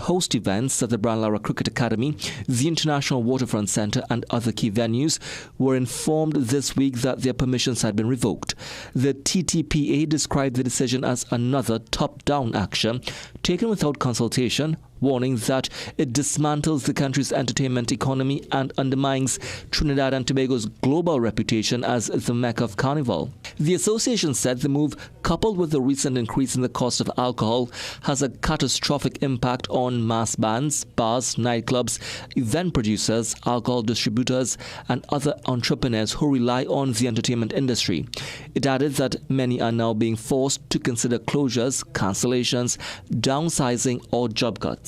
host events at the Brian Lara Cricket Academy, the International Waterfront Centre and other key venues were informed this week that their permissions had been revoked. The TTPA described the decision as another top-down action taken without consultation, warning that it dismantles the country's entertainment economy and undermines Trinidad and Tobago's global reputation as the Mecca of Carnival. The association said the move, coupled with the recent increase in the cost of alcohol, has a catastrophic impact on mass bands, bars, nightclubs, event producers, alcohol distributors, and other entrepreneurs who rely on the entertainment industry. It added that many are now being forced to consider closures, cancellations, downsizing, or job cuts.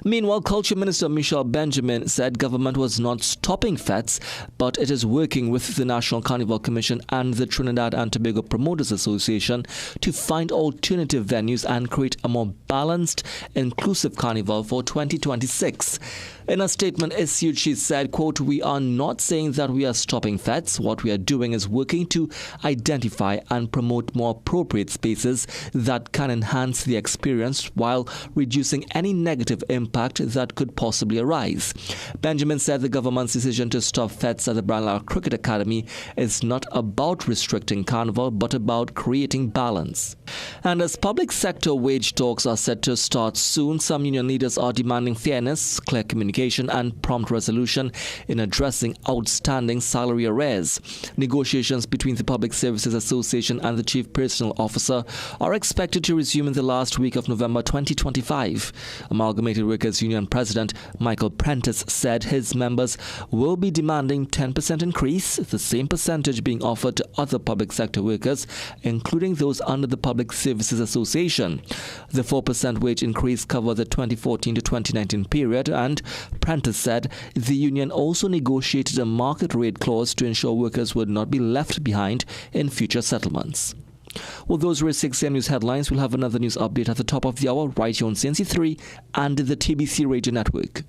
Meanwhile, Culture Minister Michelle Benjamin said government was not stopping fetes, but it is working with the National Carnival Commission and the Trinidad and Tobago Promoters Association to find alternative venues and create a more balanced, inclusive carnival for 2026. In a statement issued, she said, quote, "We are not saying that we are stopping fetes. What we are doing is working to identify and promote more appropriate spaces that can enhance the experience while reducing any negative impact that could possibly arise." Benjamin said the government's decision to stop fetes at the Brian Lara Cricket Academy is not about restricting carnival, but about creating balance. And as public sector wage talks are set to start soon, some union leaders are demanding fairness, clear communication, and prompt resolution in addressing outstanding salary arrears. Negotiations between the Public Services Association and the Chief Personnel Officer are expected to resume in the last week of November 2025. Amalgamated Workers Union President Michael Prentice said his members will be demanding 10% increase, the same percentage being offered to other public sector workers, including those under the Public Services Association. The 4% wage increase covered the 2014 to 2019 period, and Prentice said the union also negotiated a market rate clause to ensure workers would not be left behind in future settlements. Well, those were 6 AM News headlines. We'll have another news update at the top of the hour right here on CNC3 and the TBC Radio Network.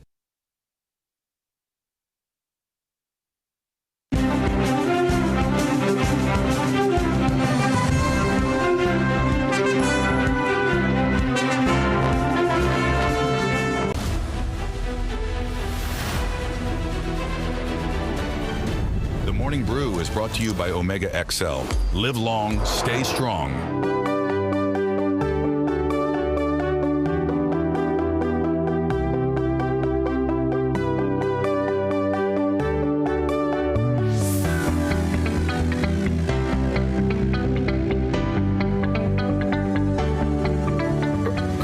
Morning Brew is brought to you by Omega XL. Live long, stay strong.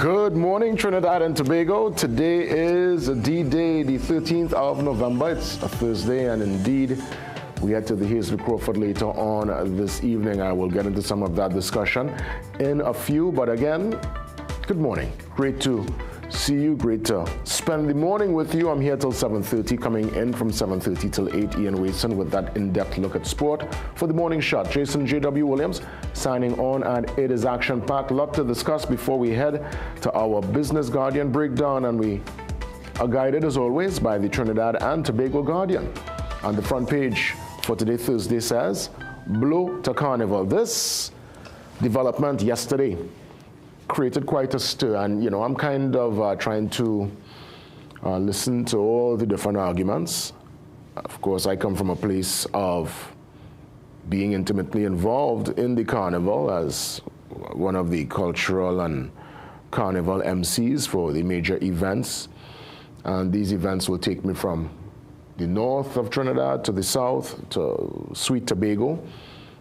Good morning, Trinidad and Tobago. Today is D-Day, the 13th of November. It's a Thursday, and indeed, we head to the Hazel Crawford later on this evening. I will get into some of that discussion in a few, but again, good morning. Great to see you. Great to spend the morning with you. I'm here till 7:30, coming in from 7:30 till 8. Ian Wason with that in-depth look at sport. For the morning shot, Jason J.W. Williams signing on, and it is action-packed. A lot to discuss before we head to our Business Guardian breakdown, and we are guided as always by the Trinidad and Tobago Guardian. On the front page for today, Thursday, says, "Blow to Carnival." This development yesterday created quite a stir, and I'm kind of trying to listen to all the different arguments. Of course, I come from a place of being intimately involved in the carnival as one of the cultural and carnival MCs for the major events, and these events will take me from the north of Trinidad to the south to Sweet Tobago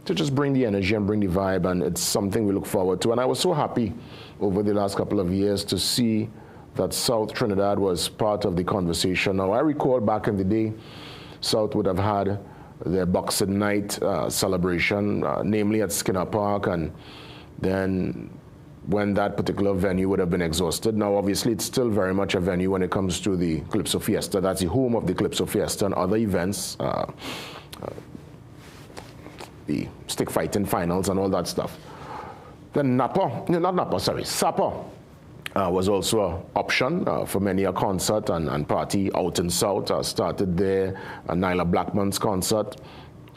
to just bring the energy and bring the vibe, and it's something we look forward to. And I was so happy over the last couple of years to see that South Trinidad was part of the conversation. Now, I recall back in the day, South would have had their Boxing Night celebration, namely at Skinner Park, and then when that particular venue would have been exhausted. Now, obviously, it's still very much a venue when it comes to the Calypso Fiesta. That's the home of the Calypso Fiesta and other events, the stick fighting finals and all that stuff. Then Sapa was also an option for many a concert and party out in South. Started there, Nyla Blackman's concert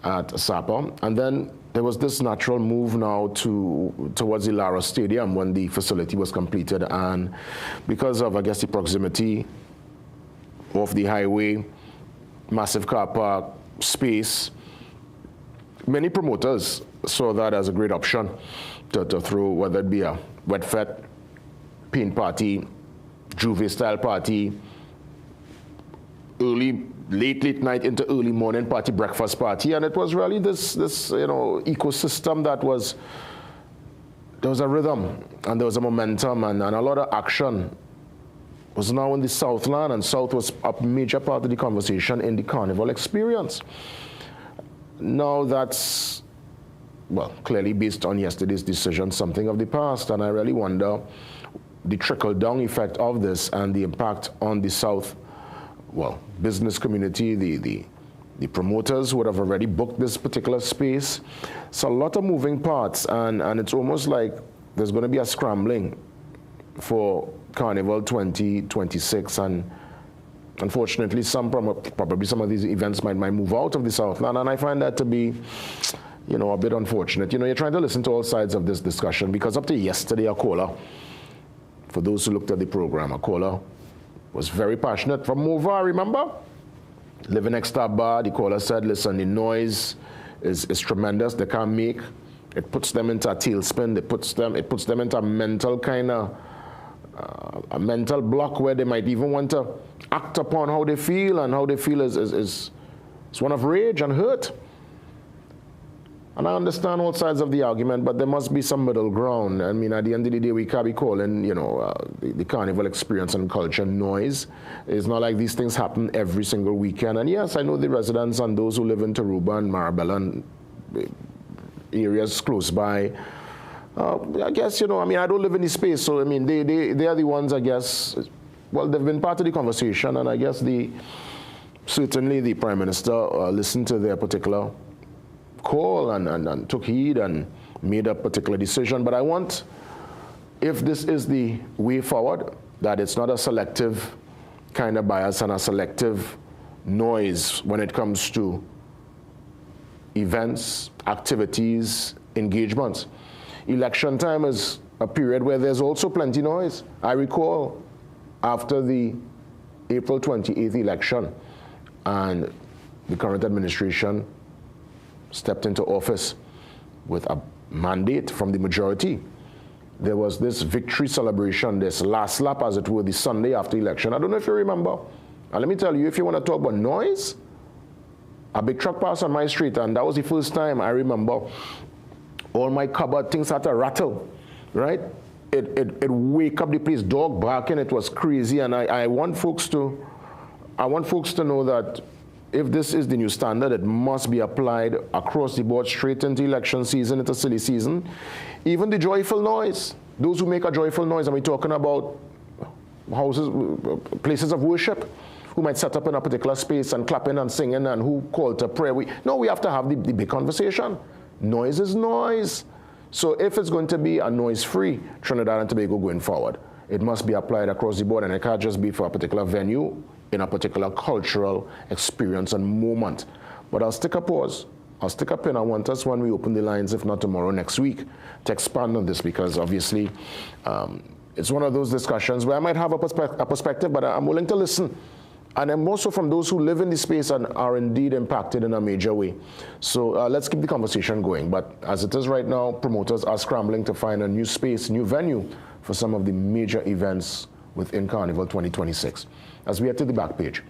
at Sapa. And then there was this natural move now towards the Lara Stadium when the facility was completed, and because of, I guess, the proximity of the highway, massive car park, space, many promoters saw that as a great option to throw, whether it be a wet fet, paint party, Juve style party, late night into early morning party, breakfast party, and it was really this ecosystem that there was a rhythm and there was a momentum and a lot of action was now in the Southland, and South was a major part of the conversation in the Carnival experience. Now that's, well, clearly based on yesterday's decision, something of the past, and I really wonder the trickle-down effect of this and the impact on the South, well, business community, the promoters who would have already booked this particular space. It's a lot of moving parts, and it's almost like there's going to be a scrambling for Carnival 2026, and unfortunately probably some of these events might move out of the Southland, and I find that to be, a bit unfortunate. You're trying to listen to all sides of this discussion, because up to yesterday, a caller, for those who looked at the program, a caller was very passionate from Mova, remember? Living next to a bar, the caller said, listen, the noise is tremendous. They can't make. It puts them into a tailspin. It puts them into a mental kind of, a mental block where they might even want to act upon how they feel, and how they feel is one of rage and hurt. And I understand all sides of the argument, but there must be some middle ground. I mean, at the end of the day, we can't be calling, the Carnival experience and culture noise. It's not like these things happen every single weekend. And yes, I know the residents and those who live in Taruba and Marabella and areas close by, I guess, I don't live in the space, so, they are the ones, I guess, well, they've been part of the conversation, and I guess certainly the Prime Minister listened to their particular call and took heed and made a particular decision. But I want, if this is the way forward, that it's not a selective kind of bias and a selective noise when it comes to events, activities, engagements. Election time is a period where there's also plenty noise. I recall after the April 28th election and the current administration stepped into office with a mandate from the majority, there was this victory celebration, this last lap, as it were, the Sunday after election. I don't know if you remember. And let me tell you, if you want to talk about noise, a big truck passed on my street, and that was the first time I remember all my cupboard things had to rattle, right? It wake up the place, dog barking, it was crazy, and I want folks to know that if this is the new standard, it must be applied across the board, straight into election season, into silly season. Even the joyful noise, those who make a joyful noise, and we're talking about houses, places of worship, who might set up in a particular space and clapping and singing, and who call to prayer. We have to have the big conversation. Noise is noise. So if it's going to be a noise-free Trinidad and Tobago going forward, it must be applied across the board, and it can't just be for a particular venue in a particular cultural experience and moment. But I'll stick a pause. I'll stick a pin. I want us, when we open the lines, if not tomorrow, next week, to expand on this, because obviously it's one of those discussions where I might have a perspective, but I'm willing to listen. And I'm also from those who live in the space and are indeed impacted in a major way. So let's keep the conversation going. But as it is right now, promoters are scrambling to find a new space, new venue for some of the major events within Carnival 2026. As we head to the back page,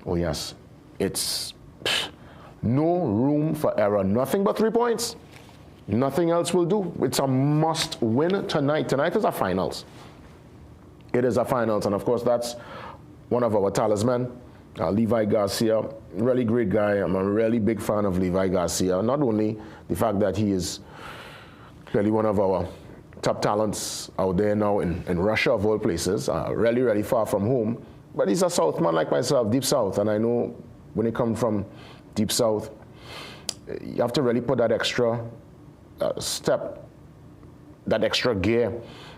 oh yes, it's no room for error. Nothing but 3 points. Nothing else will do. It's a must win tonight. Tonight is our finals. It is our finals, and of course that's one of our talisman, Levi Garcia, really great guy. I'm a really big fan of Levi Garcia. Not only the fact that he is clearly one of our top talents out there now in Russia, of all places, really, really far from home, but he's a Southman like myself, Deep South, and I know when you come from Deep South, you have to really put that extra step, that extra gear.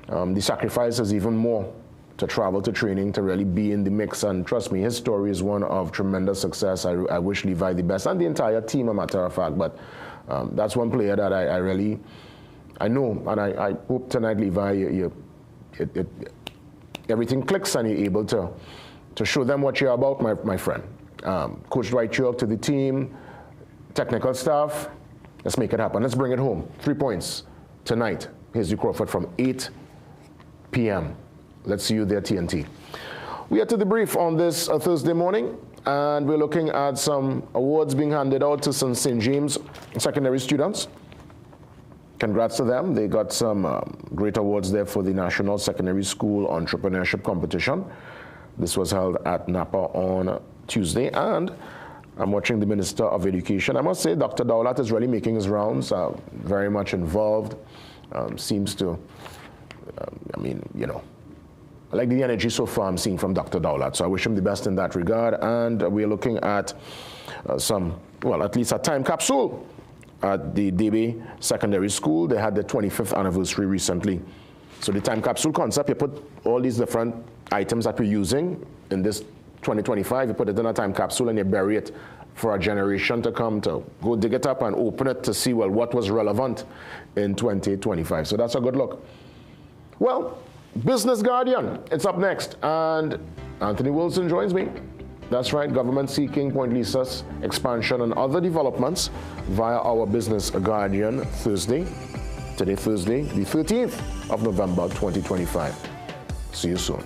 The sacrifice is even more to travel to training, to really be in the mix. And trust me, his story is one of tremendous success. I wish Levi the best, and the entire team, a matter of fact. But That's one player that I know, and I hope tonight, Levi, everything clicks and you're able to show them what you're about, my friend. Coach Dwight York to the team, technical staff, let's make it happen. Let's bring it home. 3 points tonight. Here's Crawford from 8 p.m. Let's see you there, TNT. We are to the brief on this Thursday morning, and we're looking at some awards being handed out to some St. James secondary students. Congrats to them. They got some great awards there for the National Secondary School Entrepreneurship Competition. This was held at Napa on Tuesday, and I'm watching the Minister of Education. I must say Dr. Dowlat is really making his rounds, very much involved, seems to, I like the energy so far I'm seeing from Dr. Dowlat, so I wish him the best in that regard. And we're looking at at least a time capsule at the DB Secondary School. They had the 25th anniversary recently. So the time capsule concept, you put all these different items that we're using in this 2025, you put it in a time capsule and you bury it for a generation to come to go dig it up and open it to see, what was relevant in 2025. So that's a good look. Well, Business Guardian, it's up next. And Anthony Wilson joins me. That's right, government seeking Point Lisa's expansion and other developments via our Business Guardian Thursday. Today, Thursday, the 13th of November, 2025. See you soon.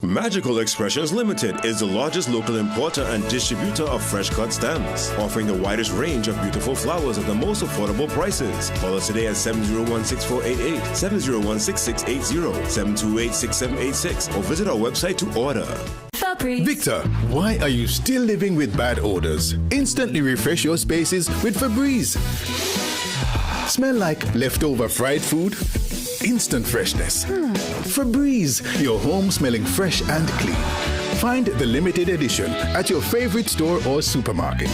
Magical Expressions Limited is the largest local importer and distributor of fresh cut stems, offering the widest range of beautiful flowers at the most affordable prices. Call us today at 701-6488, 701-6680, 728-6786, or visit our website to order. Victor, why are you still living with bad odors? Instantly refresh your spaces with Febreze. Smell like leftover fried food? Instant freshness. Febreze, your home smelling fresh and clean. Find the limited edition at your favorite store or supermarket.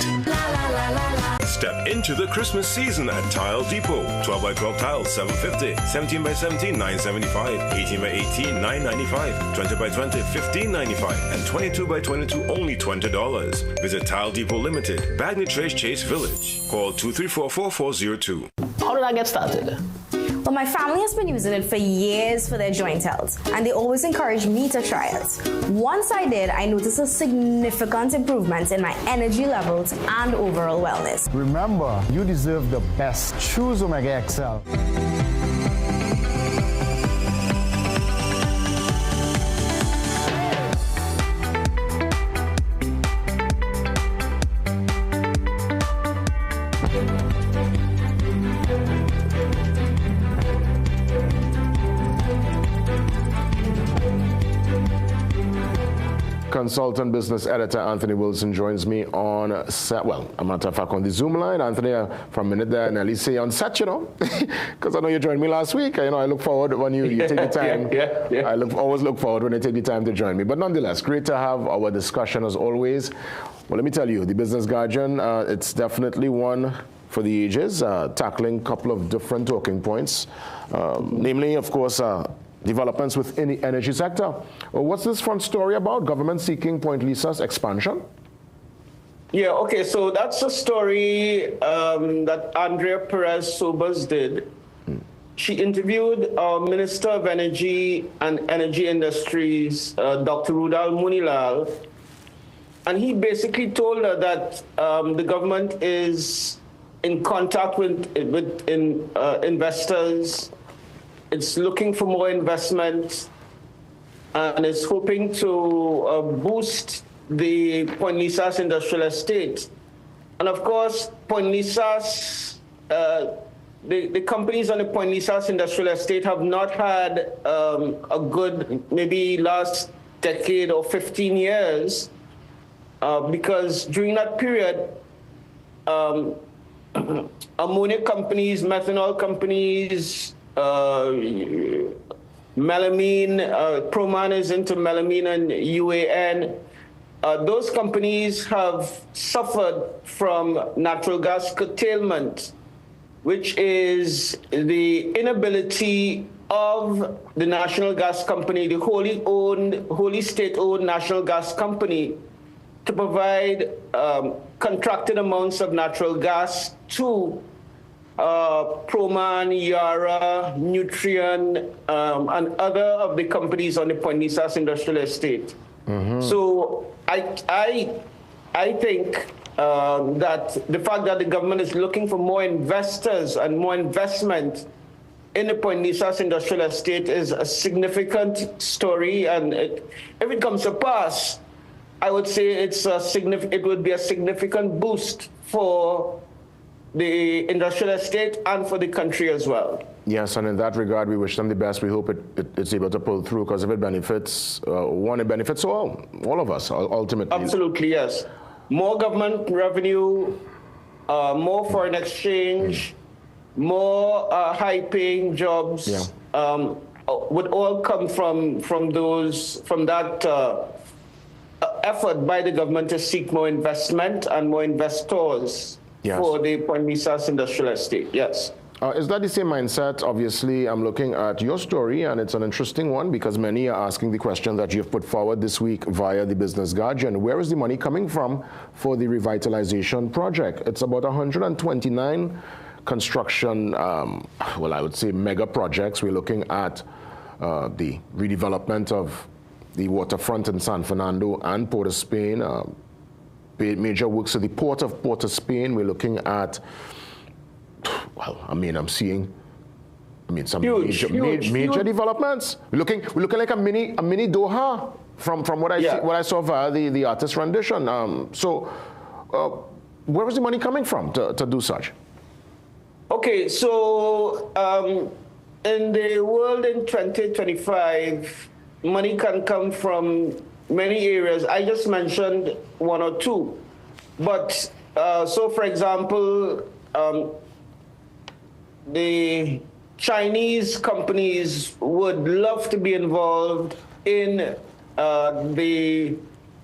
Step into the Christmas season at Tile Depot. 12 by 12 tiles, $750. 17 by 17, $975. 18 by 18, $995. 20 by 20, $15.95. And 22 by 22, only $20. Visit Tile Depot Limited, Bagney Trace Chase Village. Call 234-4402. How did I get started? Well, my family has been using it for years for their joint health, and they always encourage me to try it. Once I did, I noticed a significant improvement in my energy levels and overall wellness. Remember, you deserve the best. Choose Omega XL. Consultant business editor Anthony Wilson joins me on a matter of fact on the Zoom line. Anthony, from a minute there, and at least say on set, because I know you joined me last week. I look forward when you take the time. Yeah. I always look forward when you take the time to join me. But nonetheless, great to have our discussion as always. Well, let me tell you, the Business Guardian, it's definitely one for the ages, tackling a couple of different talking points, namely, of course, developments within the energy sector. What's this front story about? Government seeking Point Lisa's expansion? Yeah, okay, so that's a story that Andrea Perez Sobers did. She interviewed Minister of Energy and Energy Industries, Dr. Rudal Munilal, and he basically told her that the government is in contact with investors. It's looking for more investment and is hoping to boost the Point Lisa's industrial estate. And of course, Point Lisa's the companies on the Point Lisas Industrial Estate have not had a good, maybe last decade or 15 years, because during that period, ammonia companies, methanol companies, melamine, Proman is into melamine and UAN. Those companies have suffered from natural gas curtailment, which is the inability of the national gas company, the wholly state-owned national gas company, to provide contracted amounts of natural gas to Proman, Yara, Nutrien, and other of the companies on the Point Lisas Industrial Estate. So I think that the fact that the government is looking for more investors and more investment in the Point Lisas Industrial Estate is a significant story, and if it comes to pass, I would say it would be a significant boost for the industrial estate and for the country as well. Yes, and in that regard, we wish them the best. We hope it's able to pull through, because if it benefits one, it benefits all of us, ultimately. Absolutely, yes. More government revenue, more foreign exchange, more high-paying jobs would all come from that effort by the government to seek more investment and more investors for the Point Lisas Industrial Estate. Yes. Is that the same mindset? Obviously, I'm looking at your story, and it's an interesting one, because many are asking the question that you've put forward this week via the Business Guardian. Where is the money coming from for the revitalization project? It's about 129 construction, well, I would say mega projects. We're looking at the redevelopment of the waterfront in San Fernando and Port of Spain, major works at the port of Port of Spain. We're looking at, well, I'm seeing some major developments. We're looking like a mini Doha from what I saw via the artist rendition. Where is the money coming from to do such? Okay, so in the world in 2025, money can come from many areas. I just mentioned one or two. But so, for example, the Chinese companies would love to be involved in the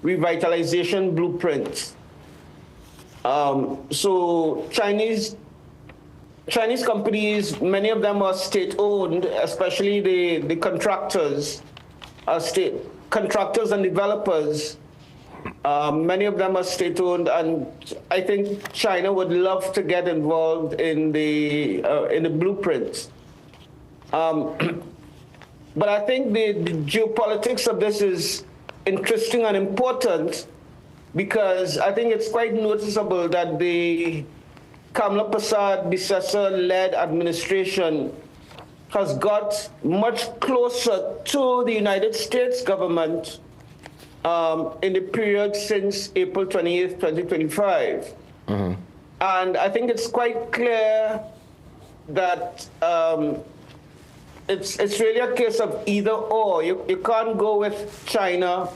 revitalization blueprint. So Chinese companies, many of them are state-owned, especially the contractors, state contractors and developers. Many of them are state-owned, and I think China would love to get involved in the blueprint. But I think the geopolitics of this is interesting and important, because I think it's quite noticeable that the Kamla Persad-Bissessar-led administration has got much closer to the United States government in the period since April 28th, 2025. And I think it's quite clear that it's really a case of either or. You can't go with China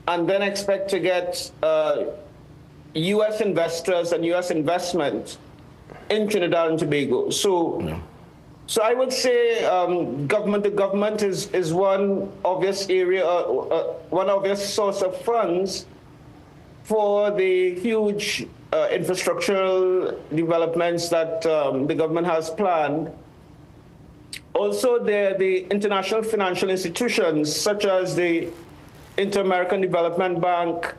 and then expect to get U.S. investors and U.S. investment in Trinidad and Tobago. So I would say government to government is one obvious area, one obvious source of funds for the huge infrastructural developments that the government has planned. Also, the international financial institutions, such as the Inter-American Development Bank,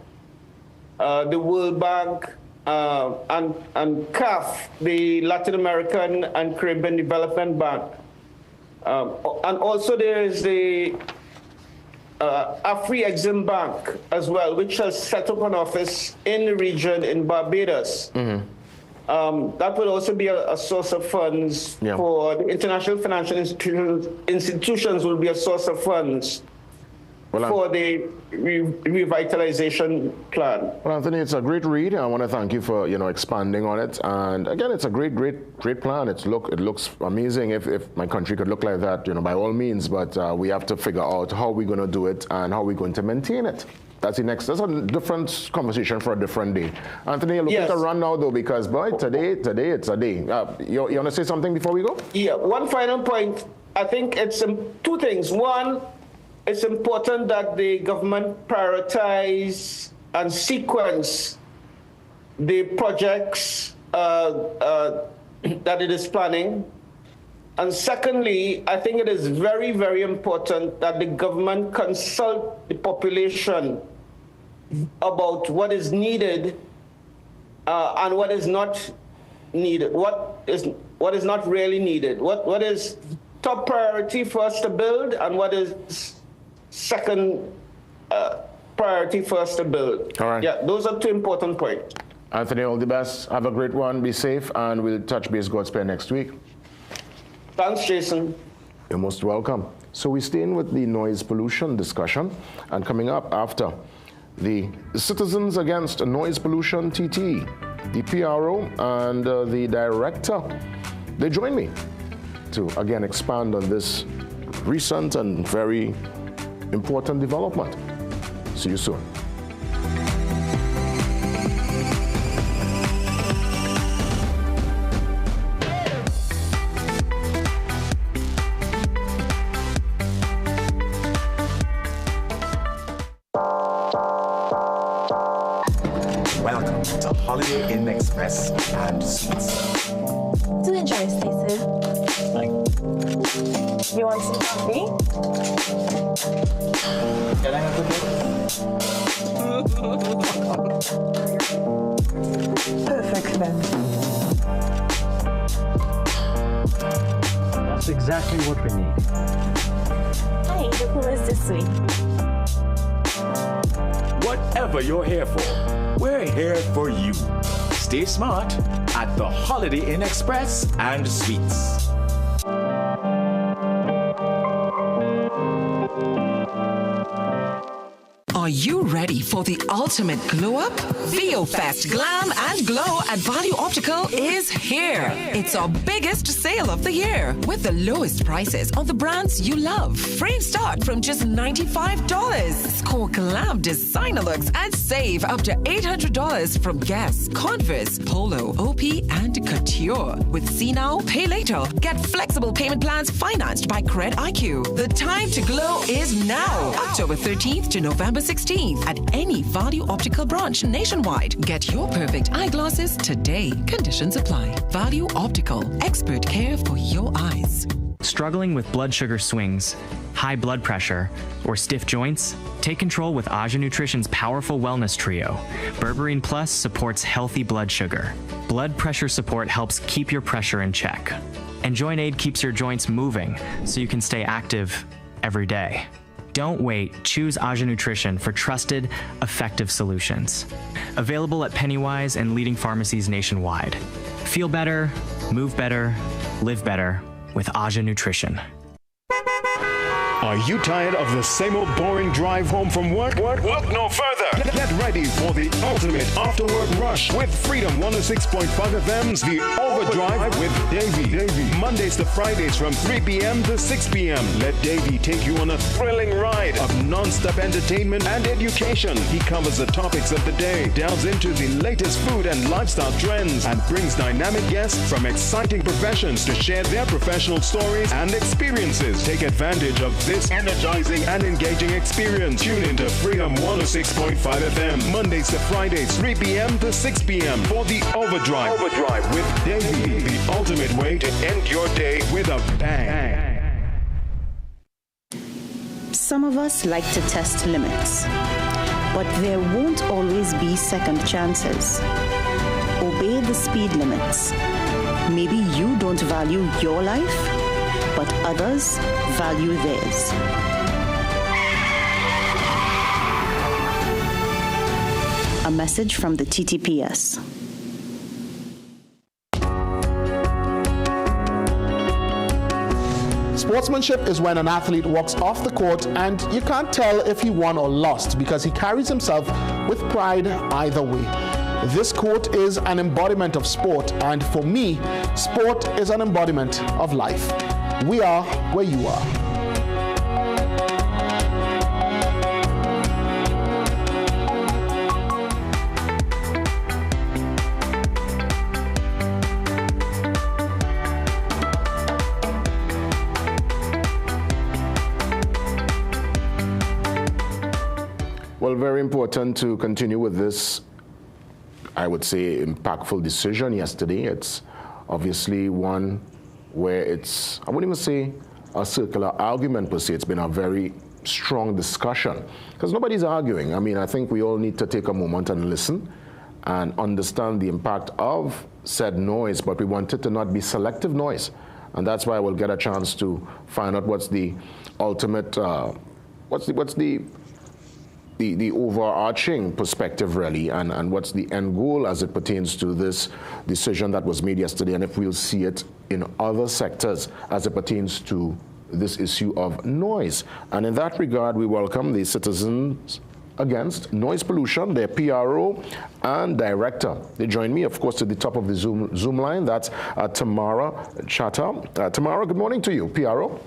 the World Bank, and CAF, the Latin American and Caribbean Development Bank. And also there is the Afri-Exim Bank as well, which has set up an office in the region in Barbados. That will also be a source of funds for the international financial institutions will be a source of funds for the revitalization plan. Well, Anthony, it's a great read. I want to thank you for expanding on it. And again, it's a great plan. It looks amazing. If my country could look like that, by all means. But we have to figure out how we're going to do it and how we're going to maintain it. That's a different conversation for a different day. Anthony, look at the run now, though, because, boy, today it's a day. You want to say something before we go? Yeah, one final point. I think it's two things. One, it's important that the government prioritize and sequence the projects that it is planning. And secondly, I think it is very, very important that the government consult the population about what is needed and what is not needed, what is not really needed, what is top priority for us to build and what is second priority for us to build. All right. Yeah, those are two important points. Anthony, all the best. Have a great one. Be safe, and we'll touch base Godspell next week. Thanks, Jason. You're most welcome. So we stay in with the noise pollution discussion, and coming up after the Citizens Against Noise Pollution TT, the PRO, and the director, they join me to again expand on this recent and very important development. See you soon. Welcome to Holiday Inn Express and Suites. Do enjoy, Stacey. You want some coffee? Can I have a Perfect then. That's exactly what we need. Hi, the pool is this way. Whatever you're here for, we're here for you. Stay smart at the Holiday Inn Express and Suites. Are you ready for the ultimate glow up? VioFest Glam and Glow at Value Optical is here. It's our biggest sale of the year with the lowest prices on the brands you love. Frames start from just $95. Score glam designer looks and save up to $800 from Guess, Converse, Polo, OP, and Couture. With See Now, Pay Later. Get flexible payment plans financed by Cred IQ. The time to glow is now. October 13th to November 16th at any Value Optical branch nationwide. Get your perfect eyeglasses today. Conditions apply. Value Optical. Expert care for your eyes. Struggling with blood sugar swings, high blood pressure, or stiff joints? Take control with Aja Nutrition's powerful wellness trio. Berberine Plus supports healthy blood sugar. Blood pressure support helps keep your pressure in check. And Joint Aid keeps your joints moving so you can stay active every day. Don't wait. Choose Aja Nutrition for trusted, effective solutions. Available at Pennywise and leading pharmacies nationwide. Feel better, move better, live better with Aja Nutrition. Are you tired of the same old boring drive home from work? Look no further. Get ready for the ultimate after-work rush with Freedom 106.5 FM's The Overdrive with Davey. Mondays to Fridays from 3 p.m. to 6 p.m. Let Davey take you on a thrilling ride of non-stop entertainment and education. He covers the topics of the day, delves into the latest food and lifestyle trends, and brings dynamic guests from exciting professions to share their professional stories and experiences. Take advantage of this energizing and engaging experience. Tune into Freedom 106.5 FM, Mondays to Fridays, 3 p.m. to 6 p.m. for The Overdrive with Davey, the ultimate way to end your day with a bang. Some of us like to test limits, but there won't always be second chances. Obey the speed limits. Maybe you don't value your life, but others value theirs. A message from the TTPS. Sportsmanship is when an athlete walks off the court and you can't tell if he won or lost because he carries himself with pride either way. This quote is an embodiment of sport, and for me, sport is an embodiment of life. We are where you are. Well, very important to continue with this, I would say, impactful decision yesterday. It's obviously one where it's, I wouldn't even say a circular argument per se. It's been a very strong discussion because nobody's arguing. I mean, I think we all need to take a moment and listen and understand the impact of said noise, but we want it to not be selective noise. And that's why we'll get a chance to find out what's the ultimate, what's the overarching perspective really, and what's the end goal as it pertains to this decision that was made yesterday, and if we'll see it in other sectors as it pertains to this issue of noise. And in that regard, we welcome the Citizens Against Noise Pollution, their PRO and director. They join me, of course, to the top of the Zoom line. That's Tamara Chatter. Tamara, good morning to you, PRO.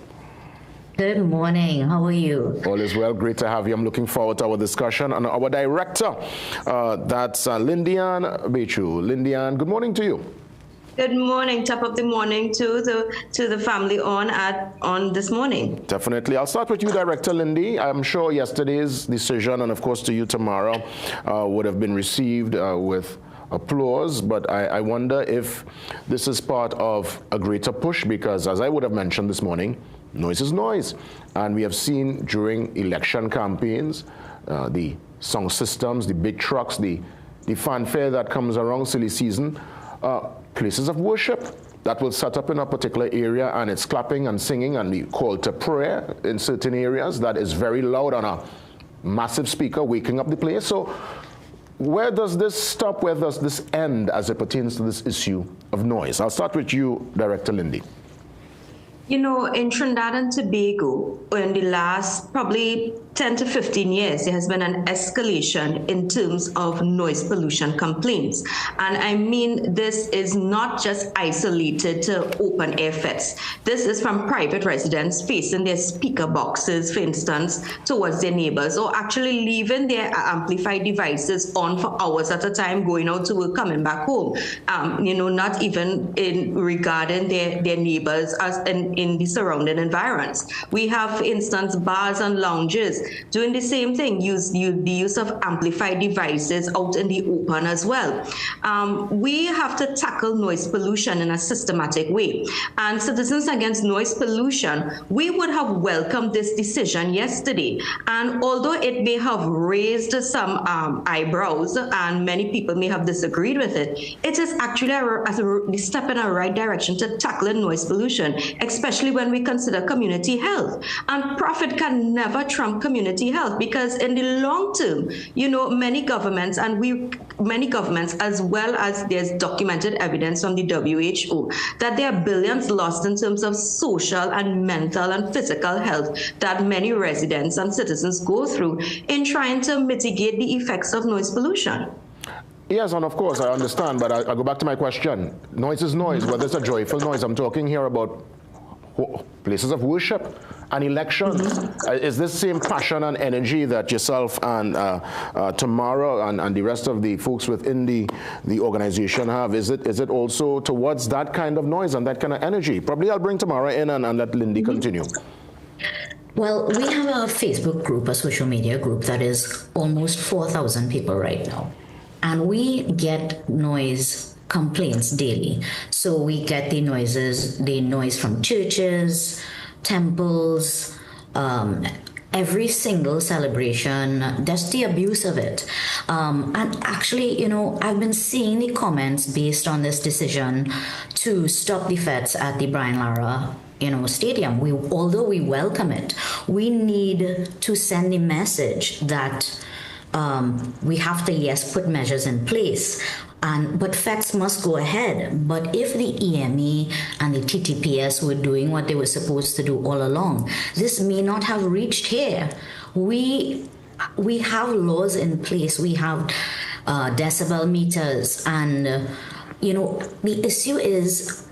Good morning. How are you? All is well. Great to have you. I'm looking forward to our discussion. And our director, that's Lindian Bechu. Lindian, good morning to you. Good morning. Top of the morning to the family on this morning. Definitely. I'll start with you, Director Lindy. I'm sure yesterday's decision, and of course to you tomorrow, would have been received with applause, but I wonder if this is part of a greater push, because as I would have mentioned this morning, noise is noise. And we have seen during election campaigns, the sound systems, the big trucks, the fanfare that comes around silly season, places of worship that will set up in a particular area, and it's clapping and singing and the call to prayer in certain areas that is very loud on a massive speaker, waking up the place. So where does this stop? Where does this end as it pertains to this issue of noise? I'll start with you, Director Lindy. You know, in Trinidad and Tobago, in the last probably 10 to 15 years, there has been an escalation in terms of noise pollution complaints. And I mean, this is not just isolated to open air fets. This is from private residents facing their speaker boxes, for instance, towards their neighbors, or actually leaving their amplified devices on for hours at a time, going out to work, coming back home. You know, not even in regarding their neighbors as in the surrounding environs. We have, for instance, bars and lounges doing the same thing, the use of amplified devices out in the open as well. We have to tackle noise pollution in a systematic way. And Citizens Against Noise Pollution, we would have welcomed this decision yesterday. And although it may have raised some eyebrows and many people may have disagreed with it, it is actually a step in a right direction to tackling noise pollution, especially when we consider community health. And profit can never trump community health, because in the long term, you know, many governments, as well as there's documented evidence from the WHO, that there are billions lost in terms of social and mental and physical health that many residents and citizens go through in trying to mitigate the effects of noise pollution. Yes, and of course, I understand, but I go back to my question. Noise is noise, whether it's a joyful noise. I'm talking here about places of worship and elections. Is this same passion and energy that yourself and Tamara and the rest of the folks within the organization have? Is it also towards that kind of noise and that kind of energy? Probably I'll bring Tamara in and let Lindy continue. Well, we have a Facebook group, a social media group that is almost 4,000 people right now. And we get noise complaints daily. So we get the noise from churches, temples, every single celebration, that's the abuse of it. And actually, you know, I've been seeing the comments based on this decision to stop the fets at the Brian Lara stadium. Although we welcome it, we need to send the message that we have to, yes, put measures in place. But FETS must go ahead. But if the EMA and the TTPS were doing what they were supposed to do all along, this may not have reached here. We have laws in place. We have decibel meters, and the issue is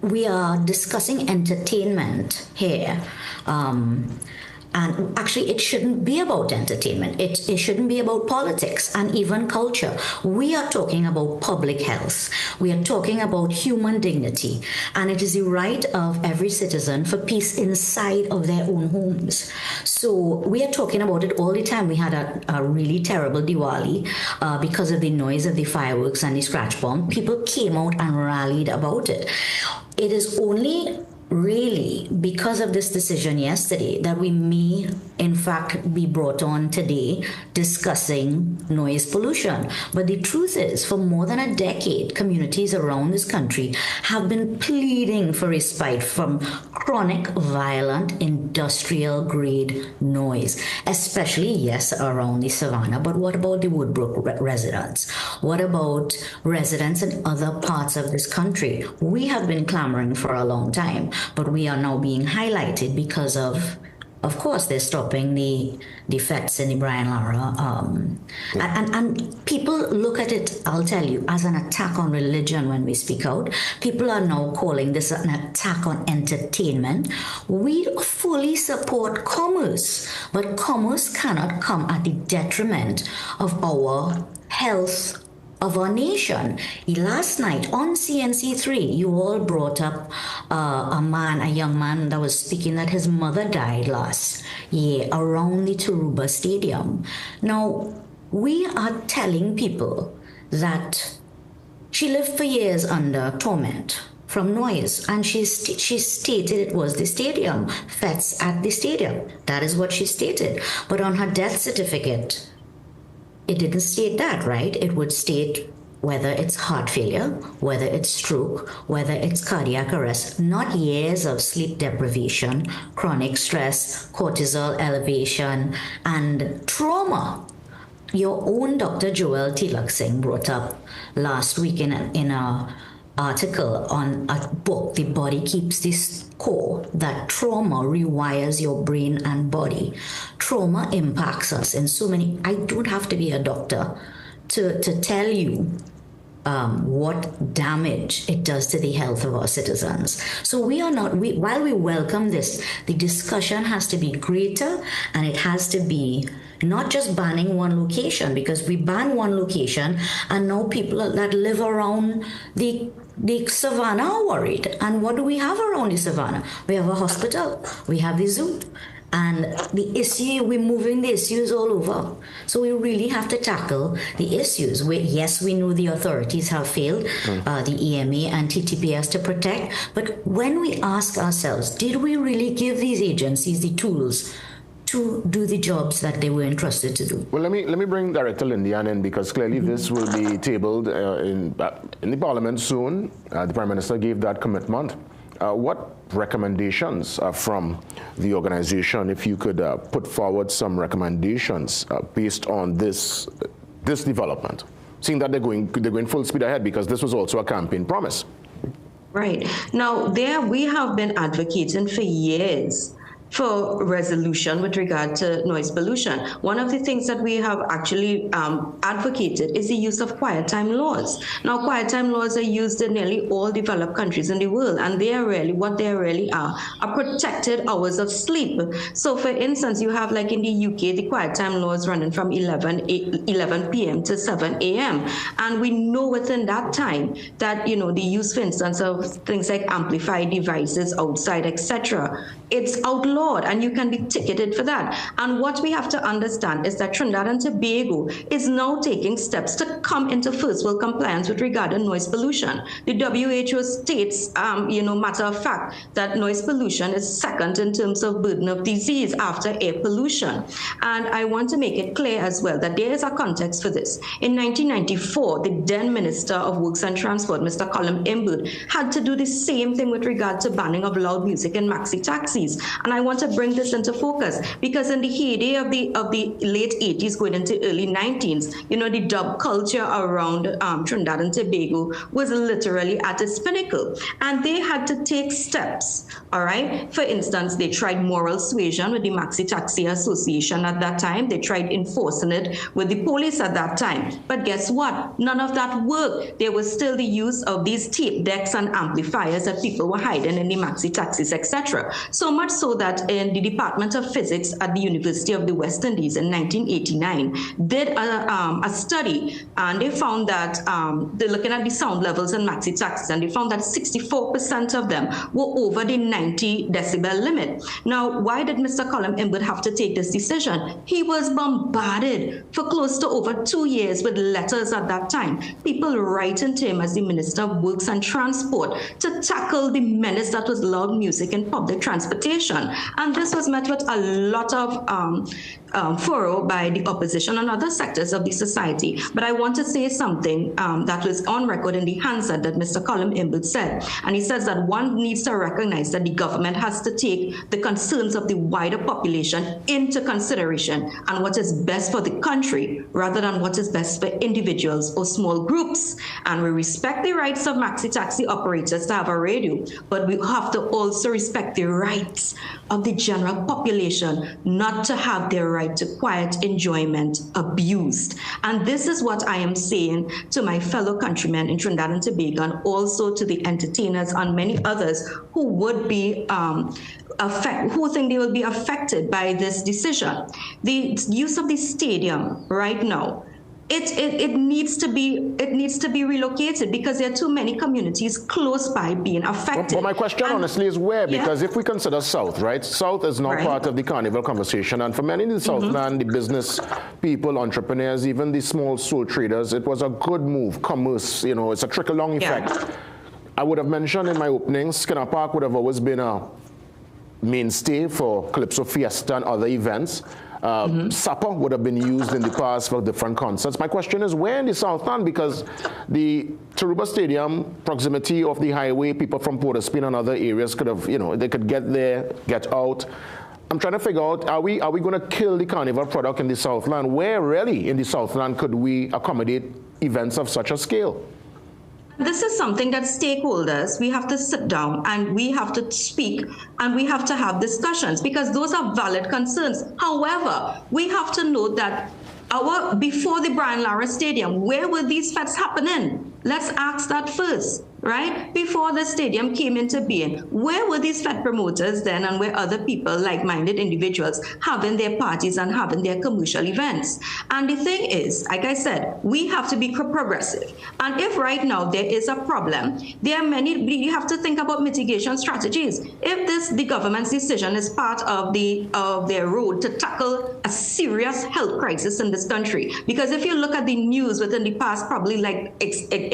we are discussing entertainment here. And actually, it shouldn't be about entertainment. It shouldn't be about politics and even culture. We are talking about public health. We are talking about human dignity. And it is the right of every citizen for peace inside of their own homes. So we are talking about it all the time. We had a really terrible Diwali because of the noise of the fireworks and the scratch bomb. People came out and rallied about it. It is only really because of this decision yesterday that we may in fact be brought on today discussing noise pollution. But the truth is, for more than a decade, communities around this country have been pleading for respite from chronic, violent, industrial grade noise, especially, yes, around the savannah. But what about the Woodbrook residents? What about residents in other parts of this country? We have been clamoring for a long time, but we are now being highlighted because of course, they're stopping the FETS in the Brian Lara. And people look at it, I'll tell you, as an attack on religion when we speak out. People are now calling this an attack on entertainment. We fully support commerce, but commerce cannot come at the detriment of our health of our nation. Last night on CNC3, you all brought up a young man that was speaking that his mother died last year around the Taruba Stadium. Now, we are telling people that she lived for years under torment from noise, and she stated it was the stadium, FETS at the stadium. That is what she stated. But on her death certificate, it didn't state that, right? It would state whether it's heart failure, whether it's stroke, whether it's cardiac arrest, not years of sleep deprivation, chronic stress, cortisol elevation, and trauma. Your own Dr. Joel Tilak Singh brought up last week in a article on a book, The Body Keeps the Score, that trauma rewires your brain and body. Trauma impacts us in so many. I don't have to be a doctor to tell you what damage it does to the health of our citizens. So while we welcome this, the discussion has to be greater, and it has to be not just banning one location, because we ban one location and now people that live around the savannah are worried. And what do we have around the savannah? We have a hospital, we have the zoo, and the issue, we're moving the issues all over. So we really have to tackle the issues. Yes, we know the authorities have failed, the EMA and TTPS to protect, but when we ask ourselves, did we really give these agencies the tools to do the jobs that they were entrusted to do? Well, let me bring Director Lindian in, because clearly this will be tabled in the Parliament soon. The Prime Minister gave that commitment. What recommendations from the organization, if you could put forward some recommendations based on this development, seeing that they're going full speed ahead, because this was also a campaign promise. Right. Now, we have been advocating for years for resolution with regard to noise pollution. One of the things that we have actually advocated is the use of quiet time laws. Now, quiet time laws are used in nearly all developed countries in the world, and they are really are protected hours of sleep. So, for instance, you have, like in the UK, the quiet time laws running from 11 p.m. to 7 a.m. And we know within that time that, the use, for instance, of things like amplified devices outside, etc., it's outlawed, and you can be ticketed for that. And what we have to understand is that Trinidad and Tobago is now taking steps to come into first world compliance with regard to noise pollution. The WHO states, matter of fact, that noise pollution is second in terms of burden of disease after air pollution. And I want to make it clear as well that there is a context for this. In 1994, the then Minister of Works and Transport, Mr. Colin Imbert, had to do the same thing with regard to banning of loud music and maxi taxis. taxis. And I want to bring this into focus because in the heyday of the late 80s going into early 90s, the dub culture around Trinidad and Tobago was literally at its pinnacle. And they had to take steps, all right? For instance, they tried moral suasion with the Maxi Taxi Association at that time. They tried enforcing it with the police at that time. But guess what? None of that worked. There was still the use of these tape decks and amplifiers that people were hiding in the Maxi Taxis, etc. So much so that in the Department of Physics at the University of the West Indies in 1989 did a study, and they found that they're looking at the sound levels in Maxi Taxis, and they found that 64% of them were over the 90 decibel limit. Now, why did Mr. Colum Imbert have to take this decision? He was bombarded for close to over 2 years with letters at that time. People writing to him as the Minister of Works and Transport to tackle the menace that was loud music in public transportation. And this was met with a lot of furrow by the opposition and other sectors of the society. But I want to say something that was on record in the Hansard that Mr. Colum Imbert said. And he says that one needs to recognize that the government has to take the concerns of the wider population into consideration and what is best for the country rather than what is best for individuals or small groups. And we respect the rights of maxi taxi operators to have a radio, but we have to also respect the rights of the general population not to have their right to quiet enjoyment abused. And this is what I am saying to my fellow countrymen in Trinidad and Tobago, and also to the entertainers and many others who would be who think they will be affected by this decision. The use of the stadium right now, it needs to be relocated because there are too many communities close by being affected. But my question honestly is where, because if we consider South, right? South is not part of the carnival conversation, and for many in the Southland, the business people, entrepreneurs, even the small sole traders, it was a good move. Commerce, it's a trickle-down effect. I would have mentioned in my opening, Skinner Park would have always been a mainstay for Calypso Fiesta and other events. Supper would have been used in the past for different concerts. My question is, where in the Southland? Because the Taruba Stadium, proximity of the highway, people from Port of Spain and other areas could have, they could get there, get out. I'm trying to figure out, are we going to kill the carnival product in the Southland? Where really in the Southland could we accommodate events of such a scale? This is something that stakeholders, we have to sit down and we have to speak and we have to have discussions because those are valid concerns. However, we have to note that before the Brian Lara Stadium, where were these fests happening? Let's ask that first, right? Before the stadium came into being, where were these fed promoters then and where other people, like-minded individuals, having their parties and having their commercial events? And the thing is, like I said, we have to be progressive. And if right now there is a problem, there are many, we have to think about mitigation strategies. If the government's decision is part of their road to tackle a serious health crisis in this country, because if you look at the news within the past, probably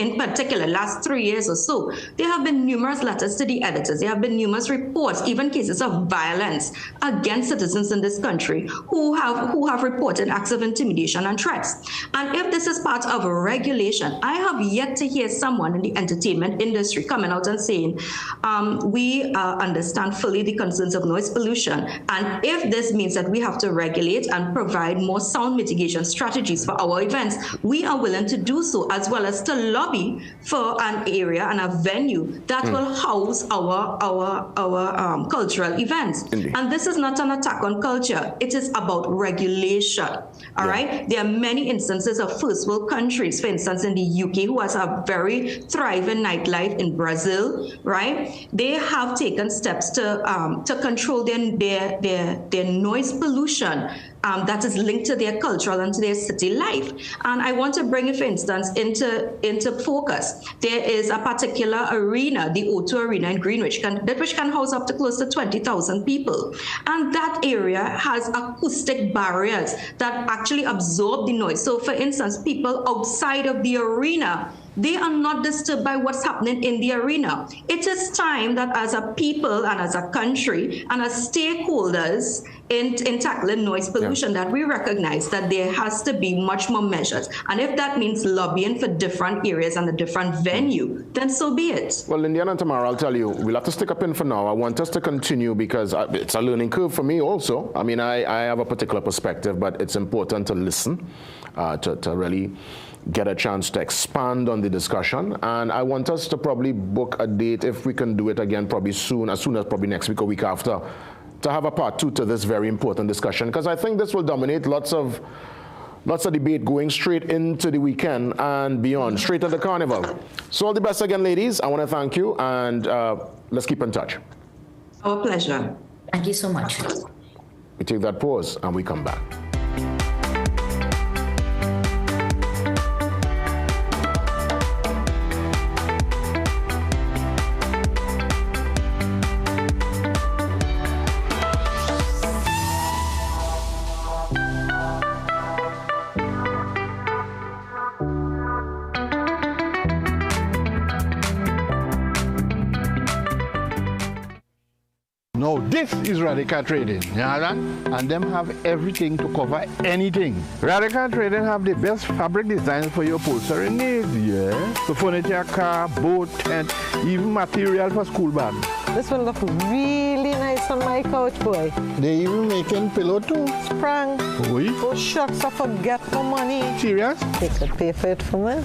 in particular, last 3 years or so, there have been numerous letters to the editors. There have been numerous reports, even cases of violence against citizens in this country who have reported acts of intimidation and threats. And if this is part of a regulation, I have yet to hear someone in the entertainment industry coming out and saying, we understand fully the concerns of noise pollution. And if this means that we have to regulate and provide more sound mitigation strategies for our events, we are willing to do so, as well as to lobby for an area and a venue that will house our cultural events. Indeed. And this is not an attack on culture. It is about regulation. All right? There are many instances of first world countries, for instance, in the UK, who has a very thriving nightlife. In Brazil, right? They have taken steps to control their noise pollution that is linked to their cultural and to their city life. And I want to bring it, for instance, into focus. There is a particular arena, the O2 Arena in Greenwich, which can house up to close to 20,000 people. And that area has acoustic barriers that actually absorb the noise. So, for instance, people outside of the arena They are not disturbed by what's happening in the arena. It is time that as a people and as a country and as stakeholders in tackling noise pollution, that we recognize that there has to be much more measures. And if that means lobbying for different areas and a different venue, then so be it. Well, Indiana and Tamara, I'll tell you, we'll have to stick up in for now. I want us to continue because it's a learning curve for me also. I mean, I have a particular perspective, but it's important to listen, to really get a chance to expand on the discussion. And I want us to probably book a date, if we can do it again, probably soon, as soon as probably next week or week after, to have a part 2 to this very important discussion, because I think this will dominate lots of debate going straight into the weekend and beyond, straight into Carnival. So all the best again, ladies. I want to thank you, and let's keep in touch. Our pleasure. Thank you so much. We take that pause and we come back. No, this is Radical Trading, you know that? And them have everything to cover anything. Radical Trading have the best fabric designs for your upholstery needs, yeah? So furniture, car, boat, tent, even material for school bag. This will look really nice on my couch, boy. They even making pillow too. Sprang. Oui? Oh shucks, I forget my money. Serious? They could pay for it for me.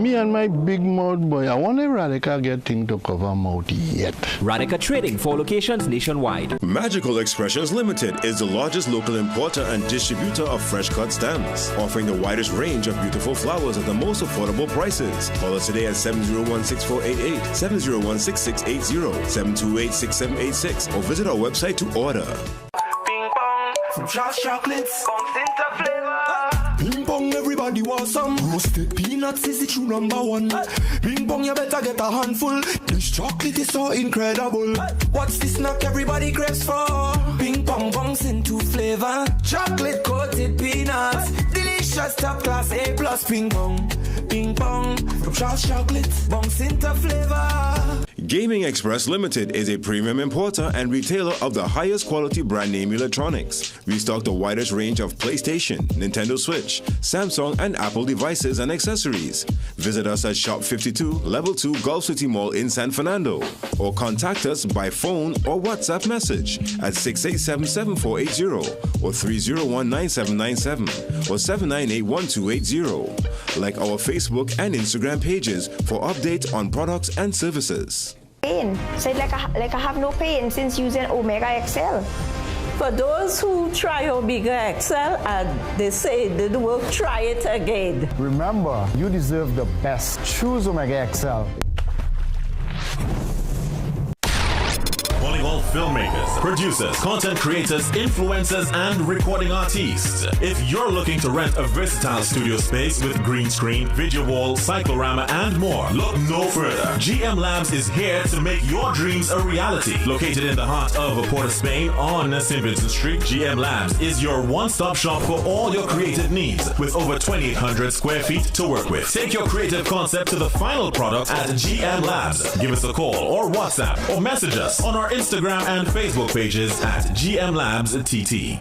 Me and my big mouth boy, I want a Radical get thing to cover mouth yet. Radical Trading, 4 locations nationwide. Magical Expressions Limited is the largest local importer and distributor of fresh cut stems, offering the widest range of beautiful flowers at the most affordable prices. Call us today at 701-6488, 701-6680, 728-6786, or visit our website to order. Ping pong, from Charles Chocolates, comes into flavor. Ping pong, everybody wants some. Roasted peanuts is the true #1. Ping pong, you better get a handful. This chocolate is so incredible. What's the snack everybody craves for? Ping pong bongs into flavor. Chocolate coated peanuts. Delicious top class A+. Ping pong, ping pong. From Charles Chocolate, bongs into flavor. Gaming Express Limited is a premium importer and retailer of the highest quality brand name electronics. We stock the widest range of PlayStation, Nintendo Switch, Samsung, and Apple devices and accessories. Visit us at Shop 52, Level 2, Gulf City Mall in San Fernando, or contact us by phone or WhatsApp message at 687-7480 or 301-9797 or 798-1280. Like our Facebook and Instagram pages for updates on products and services. Pain. Said like I have no pain since using Omega XL. For those who try Omega XL and they say it didn't work, try it again. Remember, you deserve the best. Choose Omega XL. Calling all filmmakers, producers, content creators, influencers, and recording artists. If you're looking to rent a versatile studio space with green screen, video wall, cyclorama, and more, look no further. GM Labs is here to make your dreams a reality. Located in the heart of Port of Spain on St. Vincent Street, GM Labs is your one-stop shop for all your creative needs with over 2,800 square feet to work with. Take your creative concept to the final product at GM Labs. Give us a call or WhatsApp or message us on our Instagram and Facebook pages at GM Labs TT.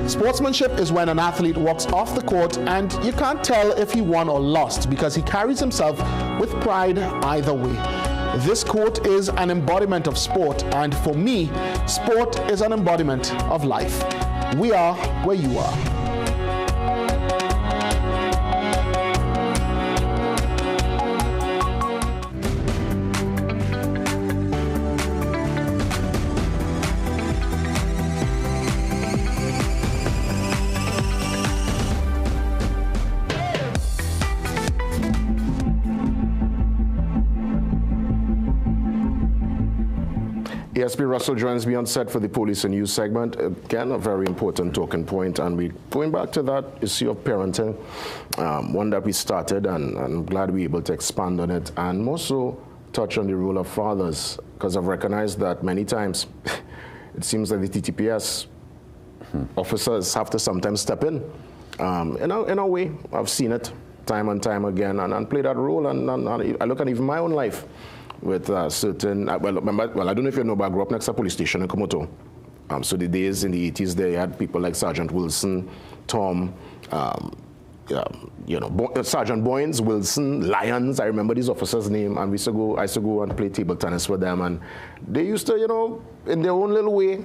Sportsmanship is when an athlete walks off the court and you can't tell if he won or lost because he carries himself with pride either way. This quote is an embodiment of sport, and for me, sport is an embodiment of life. We are where you are. ASP Russell joins me on set for the Police and News segment. Again, a very important talking point, and we're going back to that issue of parenting, one that we started, and I'm glad we were able to expand on it, and more so touch on the role of fathers, because I've recognized that many times it seems like the TTPS officers have to sometimes step in. In a way, I've seen it time and time again and play that role. And I look at even my own life with certain, I don't know if you know, but I grew up next to a police station in Komoto. So the days in the 80s, they had people like Sergeant Wilson, Tom, Sergeant Boynes, Wilson, Lyons. I remember these officers' name, and I used to go and play table tennis with them, and they used to, in their own little way,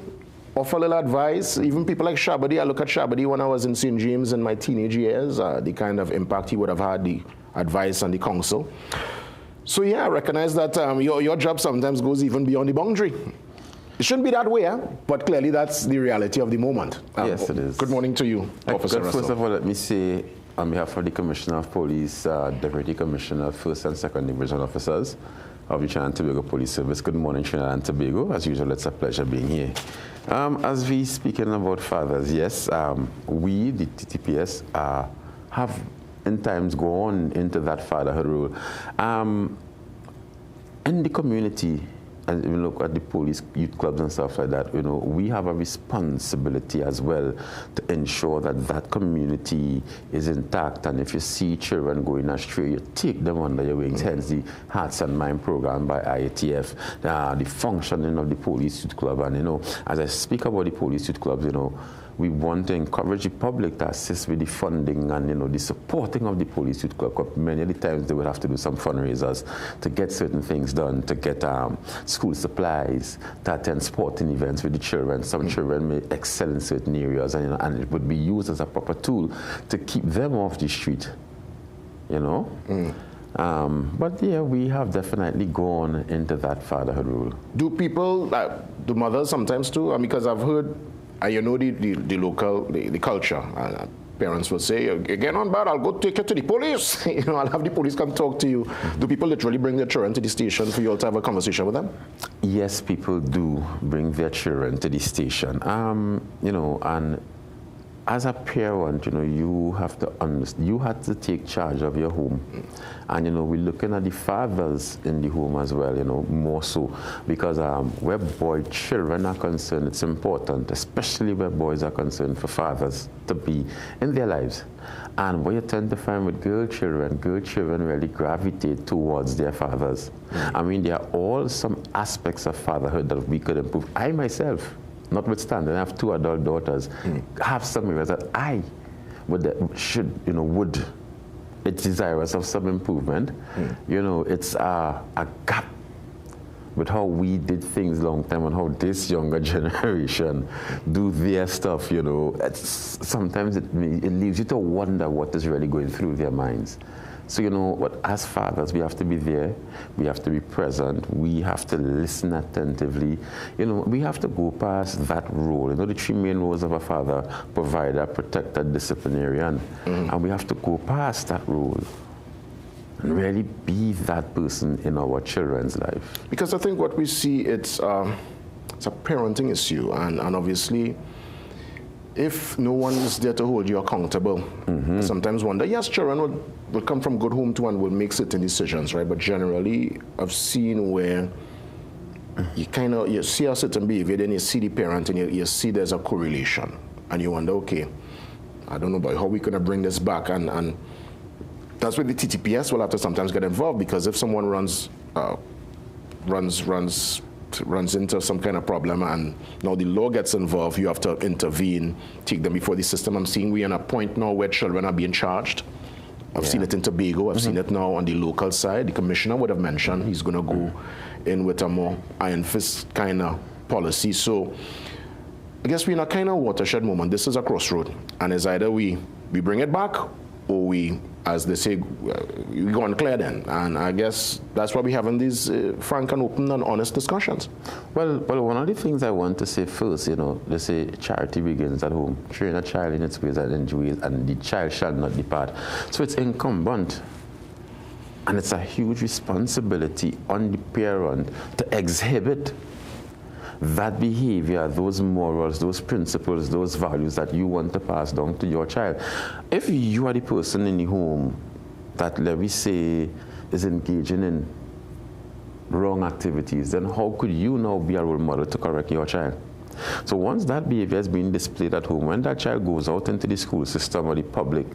offer a little advice. Even people like Shabadi, I look at Shabadi when I was in St. James in my teenage years, the kind of impact he would have had, the advice and the counsel. So yeah, I recognize that your job sometimes goes even beyond the boundary. It shouldn't be that way, but clearly that's the reality of the moment. Yes, it is. Good morning to you, Officer Russell. First of all, let me say, on behalf of the Commissioner of Police, Deputy Commissioner, First and Second Division Officers of the Trinidad and Tobago Police Service, good morning, Trinidad and Tobago. As usual, it's a pleasure being here. As we speaking about fathers, yes, we, the TTPS, have in times gone into that fatherhood role. In the community, and we look at the police, youth clubs and stuff like that, we have a responsibility as well to ensure that that community is intact. And if you see children going astray, you take them under your wings. Hence the Hearts and Mind program by IATF, the functioning of the police youth club. And, as I speak about the police youth clubs, we want to encourage the public to assist with the funding and, the supporting of the police youth club. Many of the times they will have to do some fundraisers to get certain things done, to get school supplies, to attend sporting events with the children. Some children may excel in certain areas, and it would be used as a proper tool to keep them off the street, But yeah, we have definitely gone into that fatherhood role. Do people, do mothers sometimes too? Because I've heard, the local, the culture. Parents will say, "You're getting on bad, I'll go take you to the police." I'll have the police come talk to you. Do people literally bring their children to the station for you all to have a conversation with them? Yes, people do bring their children to the station. And as a parent, you have to understand, you have to take charge of your home. And, we're looking at the fathers in the home as well, more so. Because where boy children are concerned, it's important, especially where boys are concerned, for fathers to be in their lives. And what you tend to find with girl children really gravitate towards their fathers. I mean, there are all some aspects of fatherhood that we could improve. I myself, notwithstanding, I have 2 adult daughters, have some areas that I it's desirous of some improvement. It's a gap with how we did things long time and how this younger generation do their stuff, sometimes it leaves you to wonder what is really going through their minds. So, as fathers, we have to be there, we have to be present, we have to listen attentively, we have to go past that role. The 3 main roles of a father: provider, protector, disciplinarian. And we have to go past that role and really be that person in our children's life. Because I think what we see, it's a parenting issue, and obviously, if no one is there to hold you accountable, I sometimes wonder, yes, children will come from good home too and will make certain decisions, right? But generally, I've seen where you see a certain behavior, then you see the parent and you see there's a correlation. And you wonder, okay, I don't know about how we're going to bring this back. And that's where the TTPS will have to sometimes get involved, because if someone runs into some kind of problem and now the law gets involved, you have to intervene, take them before the system. I'm seeing we're in a point now where children are being charged. I've seen it in Tobago. I've seen it now on the local side. The commissioner would have mentioned he's going to go in with a more iron fist kind of policy. So I guess we're in a kind of watershed moment. This is a crossroad. And it's either we bring it back, or we, as they say, we go and clear then. And I guess that's why we're having these frank and open and honest discussions. Well, one of the things I want to say first, they say charity begins at home. Train a child in its ways and in ways, and the child shall not depart. So it's incumbent, and it's a huge responsibility on the parent to exhibit that behavior, those morals, those principles, those values that you want to pass down to your child. If you are the person in the home that, let me say, is engaging in wrong activities, then how could you now be a role model to correct your child? So once that behavior is being displayed at home, when that child goes out into the school system or the public,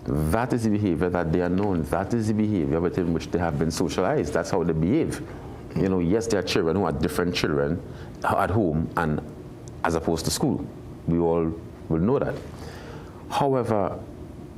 that is the behavior that they are known. That is the behavior within which they have been socialized. That's how they behave. You know, yes, there are children who are different children at home and as opposed to school. We all will know that. However,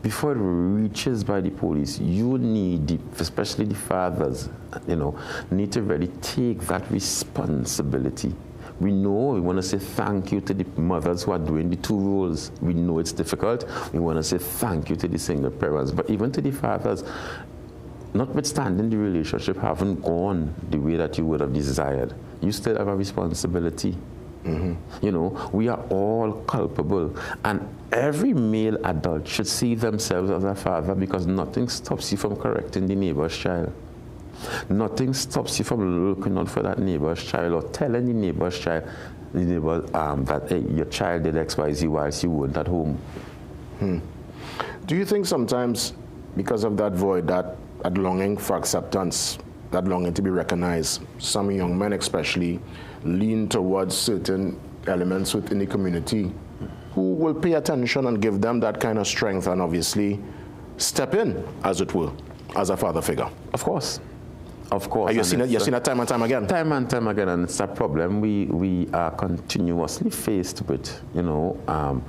before it reaches by the police, you need, especially the fathers, you know, need to really take that responsibility. We know we want to say thank you to the mothers who are doing the two roles. We know it's difficult. We want to say thank you to the single parents, but even to the fathers, notwithstanding the relationship haven't gone the way that you would have desired, you still have a responsibility. You know, we are all culpable, and every male adult should see themselves as a father, because nothing stops you from correcting the neighbor's child. Nothing stops you from looking out for that neighbor's child or telling the neighbor's child, that hey, your child did X, Y, Z whilst you weren't at home. Do you think sometimes, because of that void, that longing for acceptance, that longing to be recognized, some young men especially lean towards certain elements within the community who will pay attention and give them that kind of strength and obviously step in, as it were, as a father figure? Of course. Of course. You've seen it time and time again? Time and time again, and it's a problem we are continuously faced with, you know,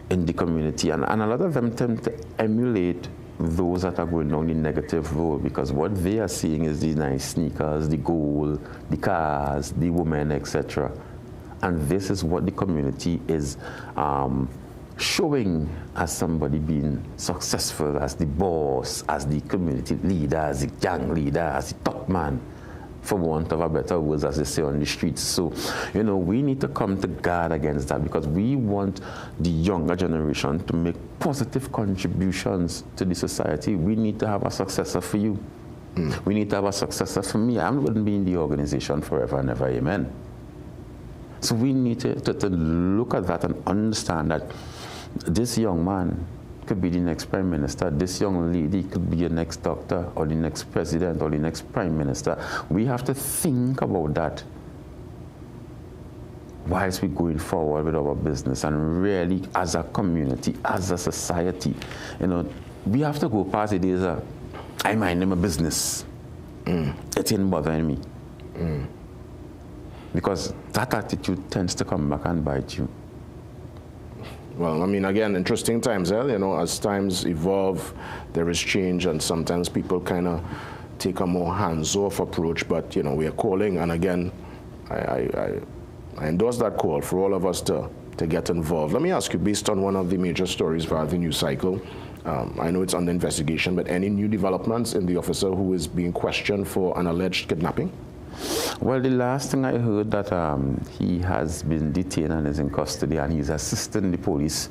in the community. And a lot of them tend to emulate those that are going down the negative road, because what they are seeing is the nice sneakers, the gold, the cars, the women, etc. And this is what the community is showing as somebody being successful, as the boss, as the community leader, as the gang leader, as the top man, for want of a better words, as they say on the streets. So, you know, we need to come to guard against that, because we want the younger generation to make positive contributions to the society. We need to have a successor for you. We need to have a successor for me. I wouldn't be in the organization forever and ever, amen. So we need to look at that and understand that this young man could be the next prime minister. This young lady could be the next doctor or the next president or the next prime minister. We have to think about that whilst we're going forward with our business, and really as a community, as a society, you know, we have to go past the days of, I mind my business. It ain't bothering me. Because that attitude tends to come back and bite you. Well, I mean, again, interesting times, you know, as times evolve, there is change, and sometimes people kind of take a more hands-off approach, but, you know, we are calling, and again, I endorse that call for all of us to get involved. Let me ask you, based on one of the major stories via the news cycle, I know it's under investigation, but any new developments in the officer who is being questioned for an alleged kidnapping? Well, the last thing I heard that he has been detained and is in custody, and he's assisting the police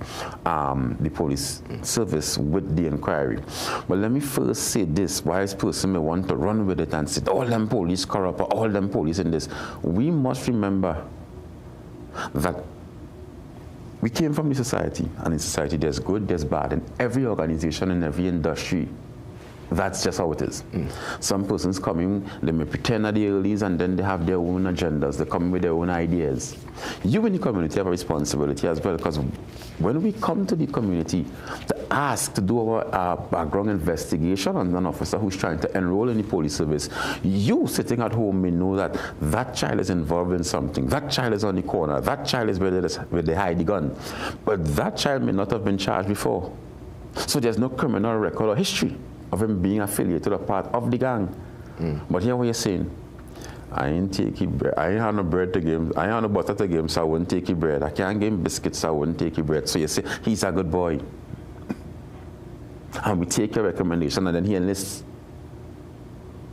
service with the inquiry. But let me first say this: wise person may want to run with it and say all them police corrupt, or all them police in this. We must remember that we came from the society, and in society there's good, there's bad, in every organization, in every industry. That's just how it is. Some persons come in, they may pretend at the earlies, and then they have their own agendas. They come with their own ideas. You in the community have a responsibility as well, because when we come to the community to ask to do our background investigation on an officer who's trying to enroll in the police service, you sitting at home may know that that child is involved in something. That child is on the corner. That child is where they hide the gun. But that child may not have been charged before. So there's no criminal record or history of him being affiliated or part of the gang. But here what you're saying, I ain't take bread. I ain't have no bread to give him. I ain't have no butter to give him, so I wouldn't take your bread. I can't give him biscuits, so I wouldn't take your bread. So you say, he's a good boy. And we take your recommendation, and then he enlists.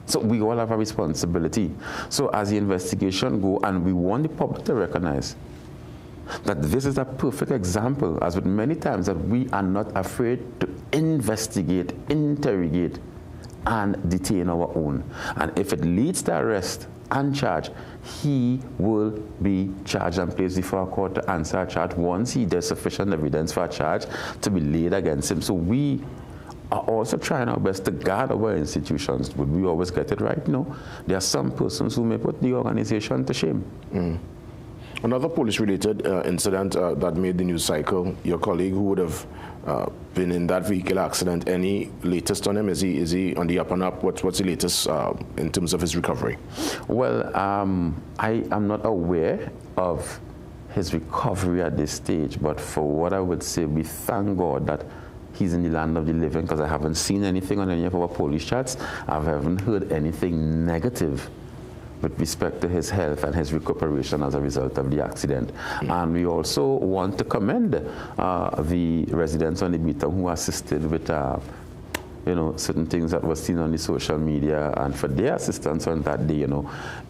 So we all have a responsibility. So as the investigation go, and we want the public to recognize that this is a perfect example, as with many times, that we are not afraid to investigate, interrogate, and detain our own. And if it leads to arrest and charge, he will be charged and placed before a court to answer a charge once there's sufficient evidence for a charge to be laid against him. So we are also trying our best to guard our institutions. Would we always get it right? No. There are some persons who may put the organization to shame. Another police-related incident that made the news cycle, your colleague who would have been in that vehicle accident, any latest on him? Is he on the up and up? What's the latest in terms of his recovery? Well, I am not aware of his recovery at this stage, but for what I would say, we thank God that he's in the land of the living, because I haven't seen anything on any of our police chats. I haven't heard anything negative with respect to his health and his recuperation as a result of the accident. And we also want to commend the residents on the beat who assisted with certain things that were seen on the social media, and for their assistance on that day,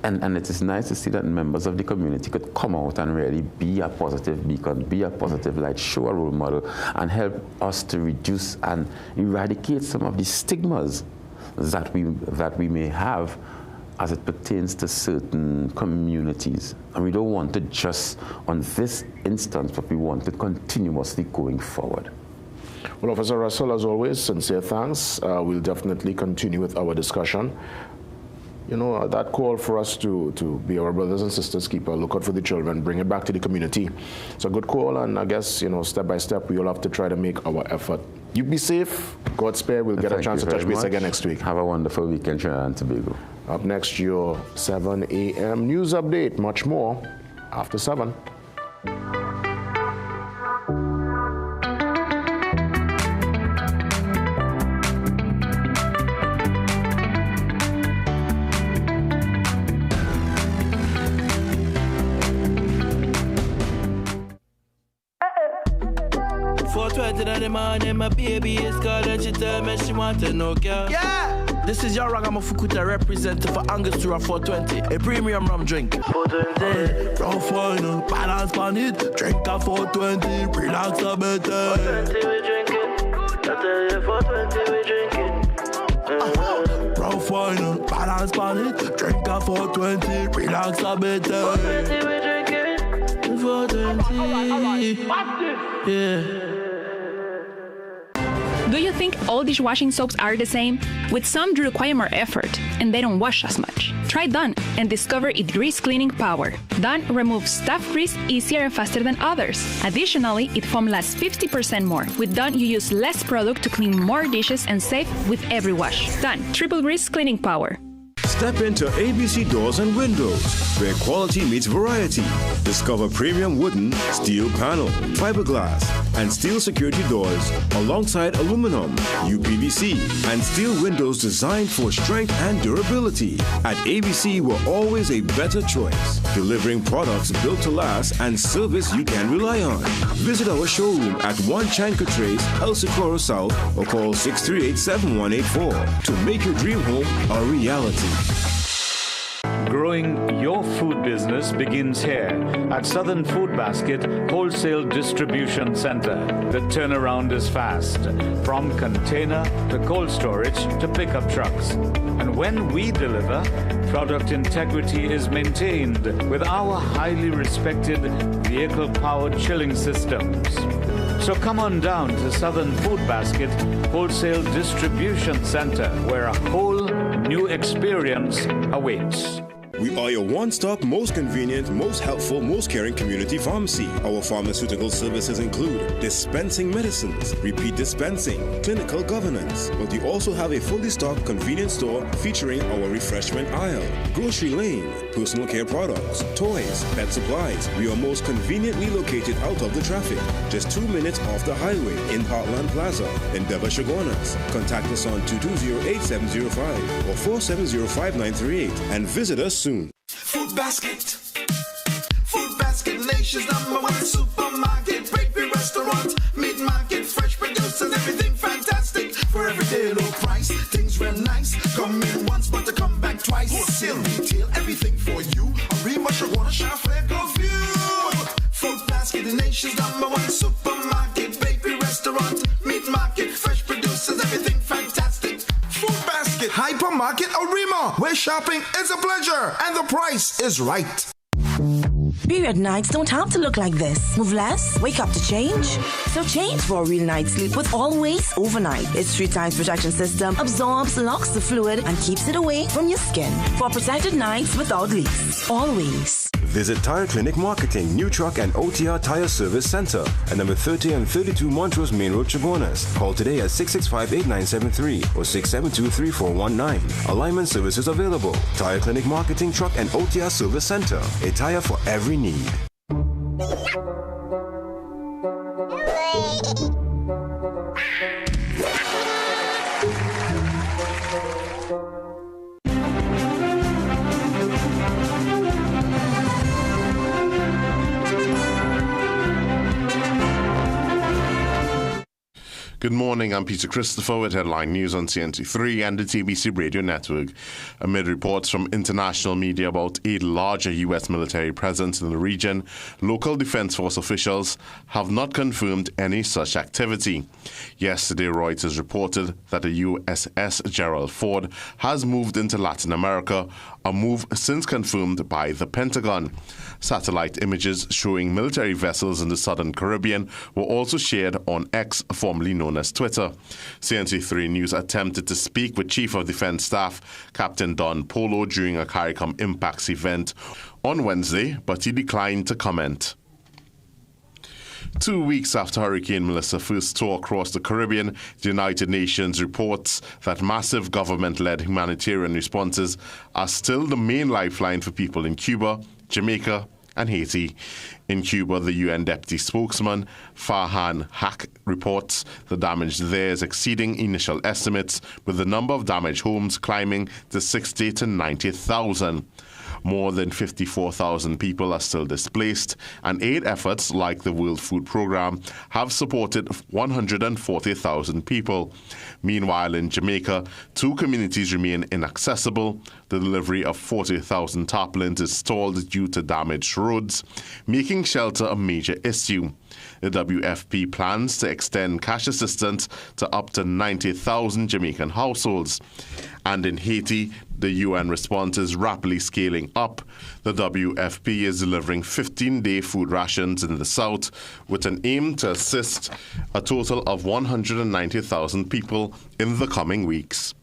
and it is nice to see that members of the community could come out and really be a positive beacon, be a positive light, show a role model, and help us to reduce and eradicate some of the stigmas that we may have as it pertains to certain communities. And we don't want to just on this instance, but we want to continuously going forward. Well, Officer Russell, as always, sincere thanks. We'll definitely continue with our discussion. That call for us to be our brothers and sisters keeper, look out for the children, bring it back to the community. It's a good call, and I guess, step by step, we all have to try to make our effort. You be safe. God spare, we'll get a chance to touch base again next week. Have a wonderful weekend, Trinidad and Tobago. Up next, your 7 a.m. news update. Much more after 7. And my baby is called and she tell me she want to know, girl. Yeah! This is your Ragamafukuta representative for Angus Tura 420, a premium rum drink. 420, rough wine, balance on it, drink a 420, relax a bit. 420 we drinking, I tell you 420 we drinking. Rough wine, balance on it, drink a 420, relax a bit. 420 we drinking, 420, yeah. Do you think all dishwashing soaps are the same? With some, they require more effort, and they don't wash as much. Try Dawn and discover its grease cleaning power. Dawn removes stubborn grease easier and faster than others. Additionally, it foam lasts 50% more. With Dawn, you use less product to clean more dishes and save with every wash. Dawn, triple grease cleaning power. Step into ABC Doors and Windows, where quality meets variety. Discover premium wooden, steel panel, fiberglass, and steel security doors alongside aluminum, UPVC, and steel windows designed for strength and durability. At ABC, we're always a better choice, delivering products built to last and service you can rely on. Visit our showroom at 1 Chanka Trace, El Socorro South, or call 638-7184 to make your dream home a reality. Growing your food business begins here at Southern Food Basket Wholesale Distribution Center. The turnaround is fast, from container to cold storage to pickup trucks. And when we deliver, product integrity is maintained with our highly respected vehicle-powered chilling systems. So come on down to Southern Food Basket Wholesale Distribution Center, where a whole new experience awaits. We are your one-stop, most convenient, most helpful, most caring community pharmacy. Our pharmaceutical services include dispensing medicines, repeat dispensing, clinical governance. But we also have a fully stocked convenience store featuring our refreshment aisle, grocery lane, personal care products, toys, pet supplies. We are most conveniently located out of the traffic, just 2 minutes off the highway in Heartland Plaza, in Deva Chaguanas. Contact us on 220-8705 or 470-5938 and visit us soon. Food Basket. Food Basket, nation's #1 supermarket, bakery, restaurant, meat market, fresh producers, everything fantastic. For everyday low price, things real nice. Come in once, but to come back twice. Wholesale retail, everything for you. A Rima, Shagwana, Shafle, Glowview. Food Basket, the nation's #1 supermarket, bakery, restaurant, meat market, fresh producers, everything fantastic. Food Basket, hypermarket, Arima, where shopping is a pleasure and the price is right. Period nights don't have to look like this. Move less, wake up to change. So change for a real night's sleep with Always Overnight. Its 3 times protection system absorbs, locks the fluid, and keeps it away from your skin. For protected nights without leaks. Always. Visit Tire Clinic Marketing, New Truck and OTR Tire Service Center at number 30 and 32 Montrose Main Road, Chaguanas. Call today at 665-8973 or 672-3419. Alignment services available. Tire Clinic Marketing, Truck and OTR Service Center. A tire for every need. Good morning, I'm Peter Christopher with headline news on CNC3 and the TBC Radio Network. Amid reports from international media about a larger U.S. military presence in the region, local Defense Force officials have not confirmed any such activity. Yesterday, Reuters reported that the USS Gerald Ford has moved into Latin America, a move since confirmed by the Pentagon. Satellite images showing military vessels in the southern Caribbean were also shared on X, formerly known as Twitter. CNC3 News attempted to speak with Chief of Defense Staff Captain Don Polo during a CARICOM Impacts event on Wednesday, but he declined to comment. 2 weeks after Hurricane Melissa first tore across the Caribbean, the United Nations reports that massive government-led humanitarian responses are still the main lifeline for people in Cuba, Jamaica, and Haiti. In Cuba, the UN deputy spokesman Farhan Haq reports the damage there is exceeding initial estimates, with the number of damaged homes climbing to 60 to 90,000. More than 54,000 people are still displaced, and aid efforts like the World Food Programme have supported 140,000 people. Meanwhile, in Jamaica, 2 communities remain inaccessible. The delivery of 40,000 tarpaulins is stalled due to damaged roads, making shelter a major issue. The WFP plans to extend cash assistance to up to 90,000 Jamaican households. And in Haiti, the UN response is rapidly scaling up. The WFP is delivering 15-day food rations in the south with an aim to assist a total of 190,000 people in the coming weeks.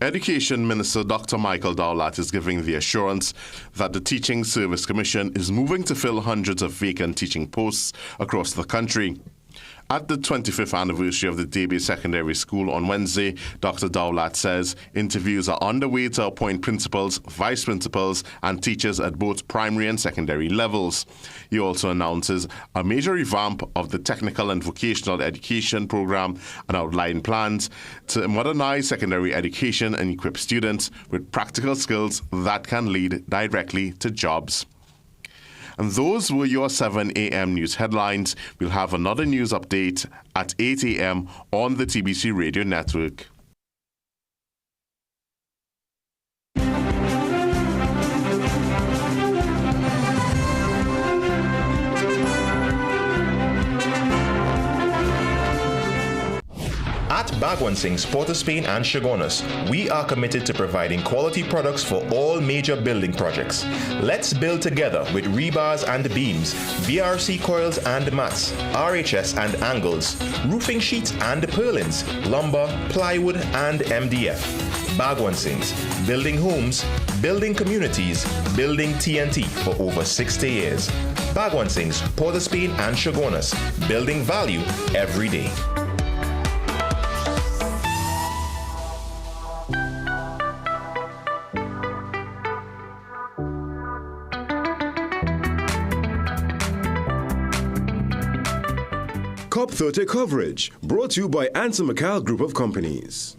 Education Minister Dr. Michael Dowlatt is giving the assurance that the Teaching Service Commission is moving to fill hundreds of vacant teaching posts across the country. At the 25th anniversary of the Davie Secondary School on Wednesday, Dr. Dowlatt says interviews are underway to appoint principals, vice principals, and teachers at both primary and secondary levels. He also announces a major revamp of the technical and vocational education program and outlined plans to modernize secondary education and equip students with practical skills that can lead directly to jobs. And those were your 7 a.m. news headlines. We'll have another news update at 8 a.m. on the TBC Radio Network. At Bagwansing's, Port of Spain and Chaguanas, we are committed to providing quality products for all major building projects. Let's build together with rebars and beams, VRC coils and mats, RHS and angles, roofing sheets and purlins, lumber, plywood and MDF. Bagwansing's, building homes, building communities, building TNT for over 60 years. Bagwansing's, Port of Spain and Chaguanas, building value every day. COP 30 coverage, brought to you by Anson McCall Group of Companies.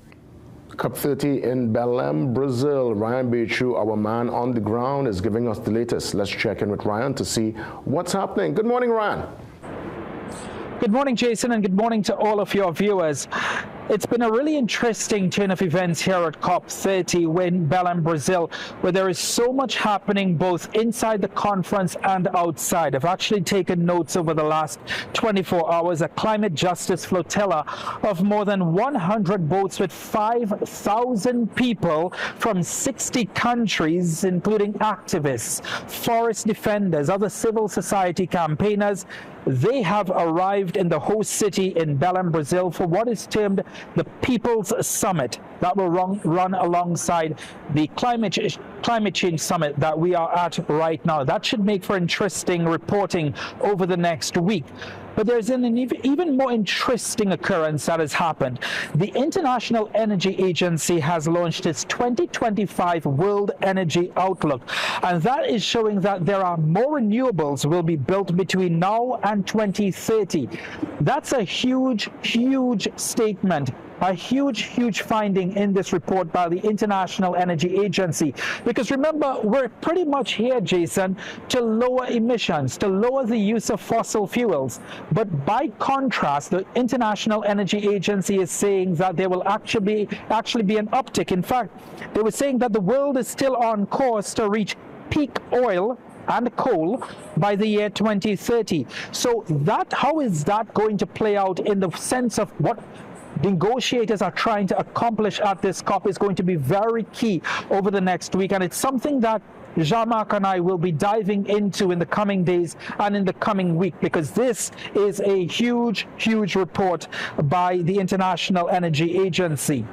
COP 30 in Belém, Brazil. Ryan Bechu, our man on the ground, is giving us the latest. Let's check in with Ryan to see what's happening. Good morning, Ryan. Good morning, Jason, and good morning to all of your viewers. It's been a really interesting turn of events here at COP 30 in Belém, Brazil, where there is so much happening both inside the conference and outside. I've actually taken notes over the last 24 hours. A climate justice flotilla of more than 100 boats with 5,000 people from 60 countries, including activists, forest defenders, other civil society campaigners, They have arrived in the host city in Belém, Brazil for what is termed the People's Summit that will run alongside the climate change summit that we are at right now. That should make for interesting reporting over the next week. But there's an even more interesting occurrence that has happened. The International Energy Agency has launched its 2025 World Energy Outlook, and that is showing that there are more renewables will be built between now and 2030. That's a huge, huge statement. A huge finding in this report by the International Energy Agency. Because remember, we're pretty much here, Jason, to lower emissions, to lower the use of fossil fuels. But by contrast, the International Energy Agency is saying that there will actually be an uptick. In fact, they were saying that the world is still on course to reach peak oil and coal by the year 2030. So how is that going to play out in the sense of what negotiators are trying to accomplish at this COP is going to be very key over the next week, and it's something that Jean-Marc and I will be diving into in the coming days and in the coming week, because this is a huge report by the International Energy Agency.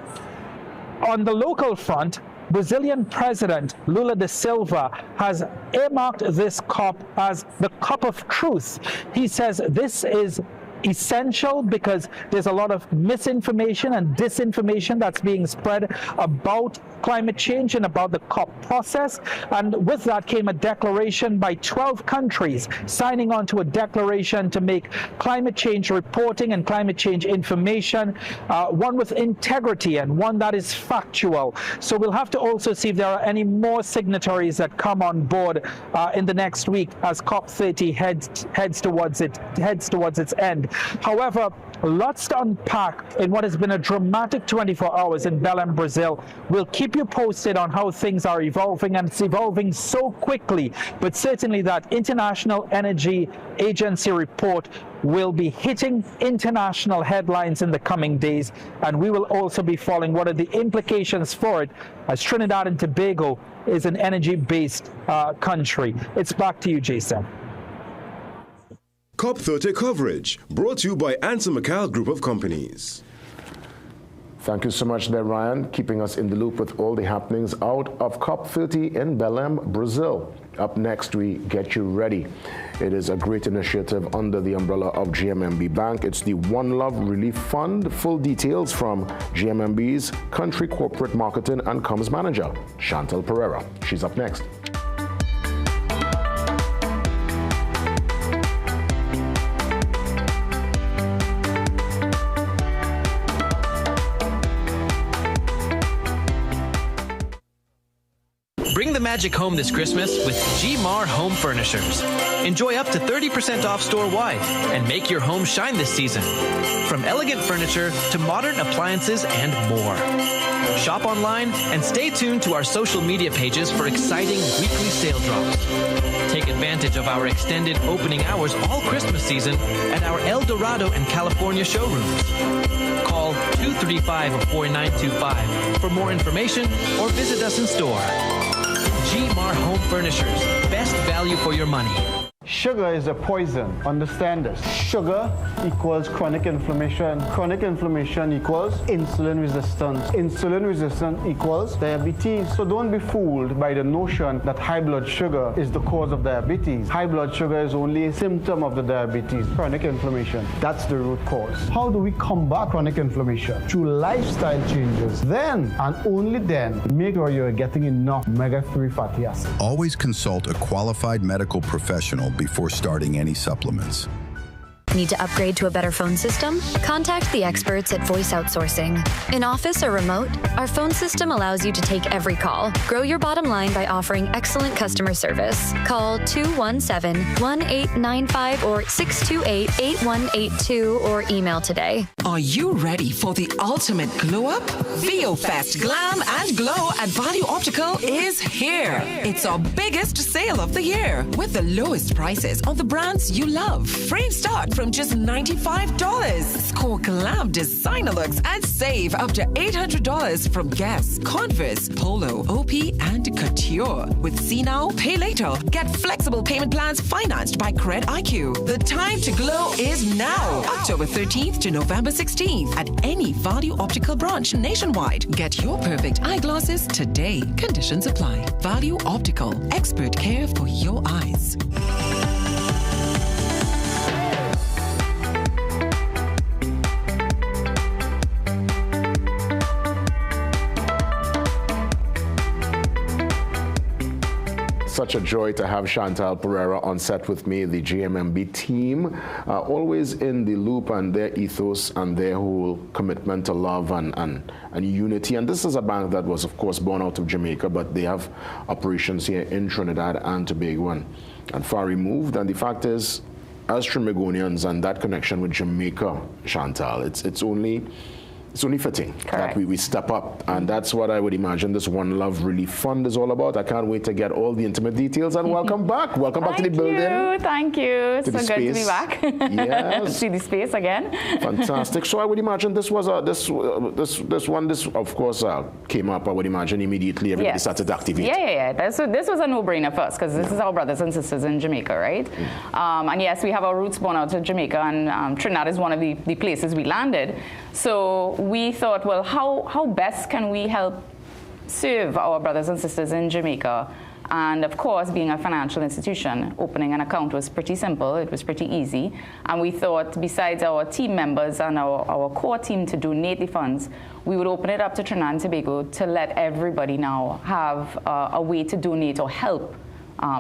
On the local front, Brazilian President Lula da Silva has earmarked this COP as the Cup of Truth. He says this is essential because there's a lot of misinformation and disinformation that's being spread about climate change and about the COP process. And with that came a declaration by 12 countries signing on to a declaration to make climate change reporting and climate change information one with integrity and one that is factual. So we'll have to also see if there are any more signatories that come on board in the next week as COP30 heads towards its end. However, lots to unpack in what has been a dramatic 24 hours in Belém, Brazil. We'll keep you posted on how things are evolving, and it's evolving so quickly. But certainly that International Energy Agency report will be hitting international headlines in the coming days, and we will also be following what are the implications for it, as Trinidad and Tobago is an energy-based country. It's back to you, Jason. COP30 coverage brought to you by Anson McCall Group of Companies. Thank you so much there, Ryan, keeping us in the loop with all the happenings out of COP30 in Belém, Brazil. Up next, we get you ready. It is a great initiative under the umbrella of GMMB Bank. It's the One Love Relief Fund. Full details from GMMB's Country Corporate Marketing and Comms Manager, Chantal Pereira. She's up next. Bring the magic home this Christmas with G-Mar Home Furnishers. Enjoy up to 30% off store-wide and make your home shine this season. From elegant furniture to modern appliances and more. Shop online and stay tuned to our social media pages for exciting weekly sale drops. Take advantage of our extended opening hours all Christmas season at our El Dorado and California showrooms. Call 235-4925 for more information or visit us in store. G-Mar Home Furnishers. Best value for your money. Sugar is a poison. Understand this. Sugar equals chronic inflammation. Chronic inflammation equals insulin resistance. Insulin resistance equals diabetes. So don't be fooled by the notion that high blood sugar is the cause of diabetes. High blood sugar is only a symptom of the diabetes. Chronic inflammation, that's the root cause. How do we combat chronic inflammation? Through lifestyle changes. Then, and only then, make sure you're getting enough omega-3 fatty acids. Always consult a qualified medical professional before starting any supplements. Need to upgrade to a better phone system? Contact the experts at Voice Outsourcing. In office or remote, our phone system allows you to take every call. Grow your bottom line by offering excellent customer service. Call 217-1895 or 628-8182 or email today. Are you ready for the ultimate glow up? VioFest Glam and Glow at Value Optical is here. It's our biggest sale of the year with the lowest prices on the brands you love. Frame start from from just $95. Score glam designer looks and save up to $800 from Guess, Converse, Polo, OP, and Couture. With See Now, Pay Later. Get flexible payment plans financed by Cred IQ. The time to glow is now. October 13th to November 16th at any Value Optical branch nationwide. Get your perfect eyeglasses today. Conditions apply. Value Optical. Expert care for your eyes. Such a joy to have Chantal Pereira on set with me, the GMMB team, always in the loop, and their ethos and their whole commitment to love and unity. And this is a bank that was, of course, born out of Jamaica, but they have operations here in Trinidad and Tobago and far removed. And the fact is, as Trinbagonians and that connection with Jamaica, Chantal, it's only fitting that we step up, and that's what I would imagine this One Love Relief Fund is all about. I can't wait to get all the intimate details, and welcome back. Welcome back to the building. Thank you. So good to be back. Yes. See the space again. Fantastic. So I would imagine this was this of course came up. I would imagine immediately everybody started to activate. Yeah. This was a no-brainer for us because this is our brothers and sisters in Jamaica, right? And yes, we have our roots born out of Jamaica, and Trinidad is one of the places we landed. So we thought, well, how best can we help serve our brothers and sisters in Jamaica? And of course, being a financial institution, opening an account was pretty simple. It was pretty easy. And we thought, besides our team members and our core team to donate the funds, we would open it up to Trinidad and Tobago to let everybody now have a way to donate or help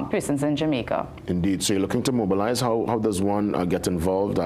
persons in Jamaica. Indeed. So you're looking to mobilize. How does one get involved?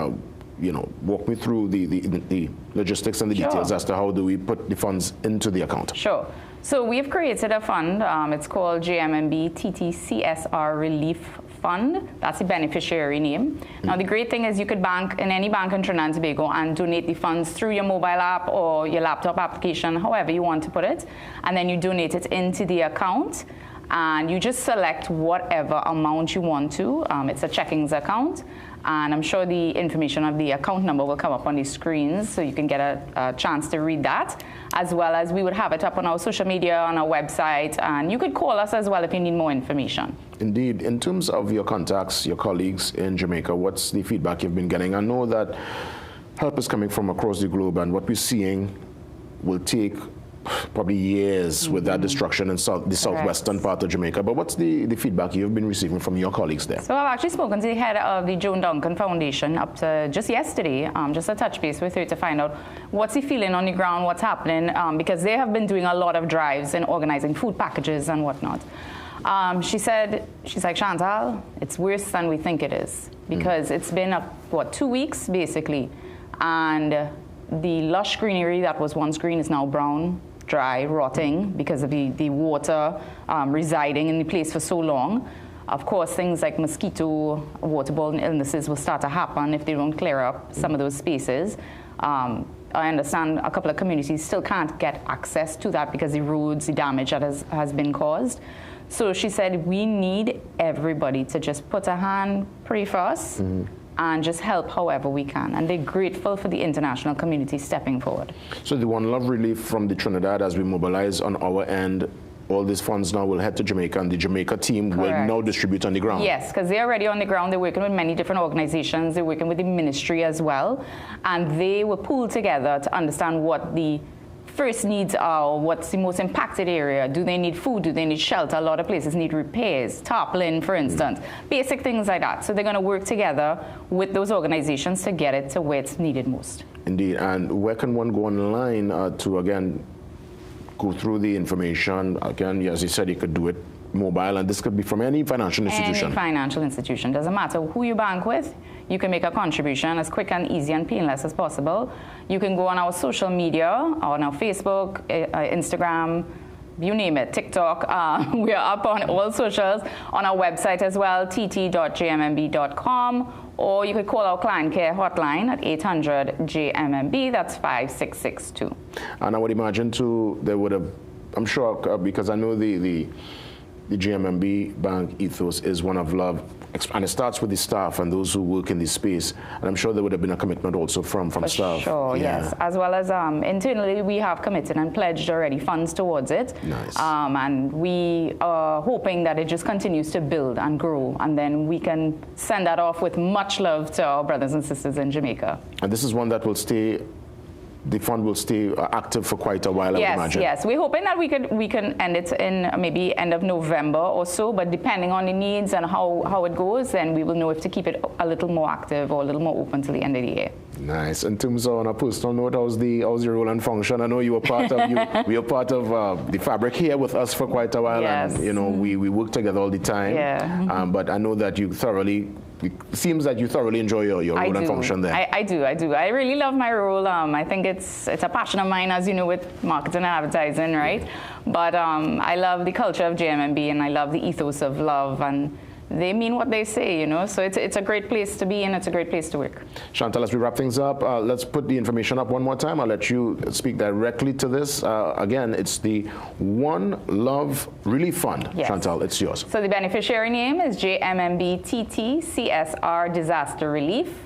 Walk me through the logistics and the details as to how do we put the funds into the account. Sure. So we've created a fund. It's called JMMB TTCSR Relief Fund. That's the beneficiary name. Now, the great thing is you could bank in any bank in Trinidad and Tobago and donate the funds through your mobile app or your laptop application, however you want to put it. And then you donate it into the account. And you just select whatever amount you want to. It's a checkings account. And I'm sure the information of the account number will come up on the screens, so you can get a chance to read that, as well as we would have it up on our social media, on our website, and you could call us as well if you need more information. Indeed. In terms of your contacts, your colleagues in Jamaica, what's the feedback you've been getting? I know that help is coming from across the globe, and what we're seeing will take probably years with that destruction in the southwestern part of Jamaica. But what's the feedback you've been receiving from your colleagues there? So I've actually spoken to the head of the Joan Duncan Foundation up to just yesterday, just to touch base with her to find out what's the feeling on the ground, what's happening, because they have been doing a lot of drives and organizing food packages and whatnot. She's like, Chantal, it's worse than we think it is, because it's been, 2 weeks basically, and the lush greenery that was once green is now brown, dry, rotting because of the water residing in the place for so long. Of course, things like mosquito, waterborne illnesses will start to happen if they don't clear up some of those spaces. I understand a couple of communities still can't get access to that because the roads, the damage that has been caused. So she said, we need everybody to just put a hand, pray for us, and just help however we can. And they're grateful for the international community stepping forward. So the One Love Relief from the Trinidad, as we mobilize on our end, all these funds now will head to Jamaica, and the Jamaica team will now distribute on the ground. Yes, because they're already on the ground. They're working with many different organizations. They're working with the ministry as well. And they were pulled together to understand what the first needs are, what's the most impacted area. Do they need food? Do they need shelter? A lot of places need repairs, tarpaulin, for instance, basic things like that. So they're going to work together with those organizations to get it to where it's needed most. Indeed. And where can one go online to, again, go through the information? Again, as you said, you could do it mobile, and this could be from any financial institution. Any financial institution. Doesn't matter who you bank with. You can make a contribution as quick and easy and painless as possible. You can go on our social media, on our Facebook, Instagram, you name it, TikTok. We are up on all socials, on our website as well, tt.jmmb.com, or you could call our client care hotline at 800-JMMB, that's 5662. And I would imagine too, they would have, I'm sure, because I know the GMMB bank ethos is one of love. and it starts with the staff and those who work in this space. And I'm sure there would have been a commitment also from staff. Sure, yes. As well as internally, we have committed and pledged already funds towards it. Nice. And we are hoping that it just continues to build and grow, and then we can send that off with much love to our brothers and sisters in Jamaica. And this is one that will stay. The fund will stay active for quite a while, I would imagine. Yes, we're hoping that we can end it in maybe end of November or so, but depending on the needs and how it goes, then we will know if to keep it a little more active or a little more open till the end of the year. Nice. In terms of, on a personal note, how's your role and function? I know you were part of we were part of the fabric here with us for quite a while, and we work together all the time. Yeah. But I know that it seems that you thoroughly enjoy your role and function there. I do. I really love my role. I think it's a passion of mine, as you know, with marketing and advertising, right? But I love the culture of JMMB, and I love the ethos of love, and they mean what they say, So it's a great place to be, and it's a great place to work. Chantal, as we wrap things up, let's put the information up one more time. I'll let you speak directly to this. Again, it's the One Love Relief Fund. Yes. Chantal, it's yours. So the beneficiary name is JMMB TT CSR Disaster Relief.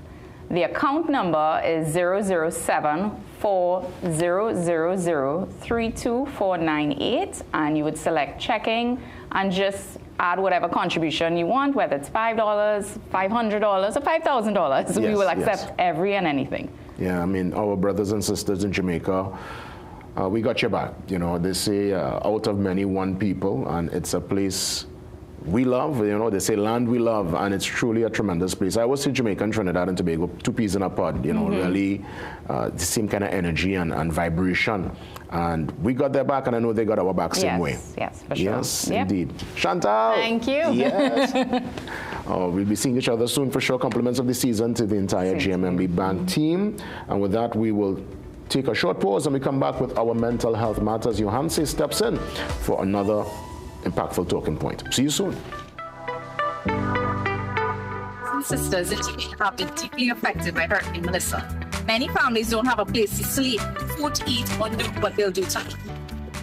The account number is 007-4000-32498, and you would select checking and just add whatever contribution you want, whether it's $5, $500, or $5,000. Yes, we will accept every and anything. Yeah, I mean, our brothers and sisters in Jamaica, we got your back. They say out of many, one people, and it's a place we love. They say land we love, and it's truly a tremendous place. I always say Jamaica and Trinidad and Tobago, two peas in a pod, really the same kind of energy and vibration. And we got their back, and I know they got our back same way. Yes, for sure. Yes, indeed. Chantal. Thank you. Yes. We'll be seeing each other soon for sure. Compliments of the season to the entire JMMB Bank team. And with that, we will take a short pause, and we come back with our mental health matters. Johanse steps in for another impactful talking point. See you soon. Some sisters in Jamaica have been deeply affected by Hurricane Melissa. Many families don't have a place to sleep, food to eat, or know what they'll do tonight.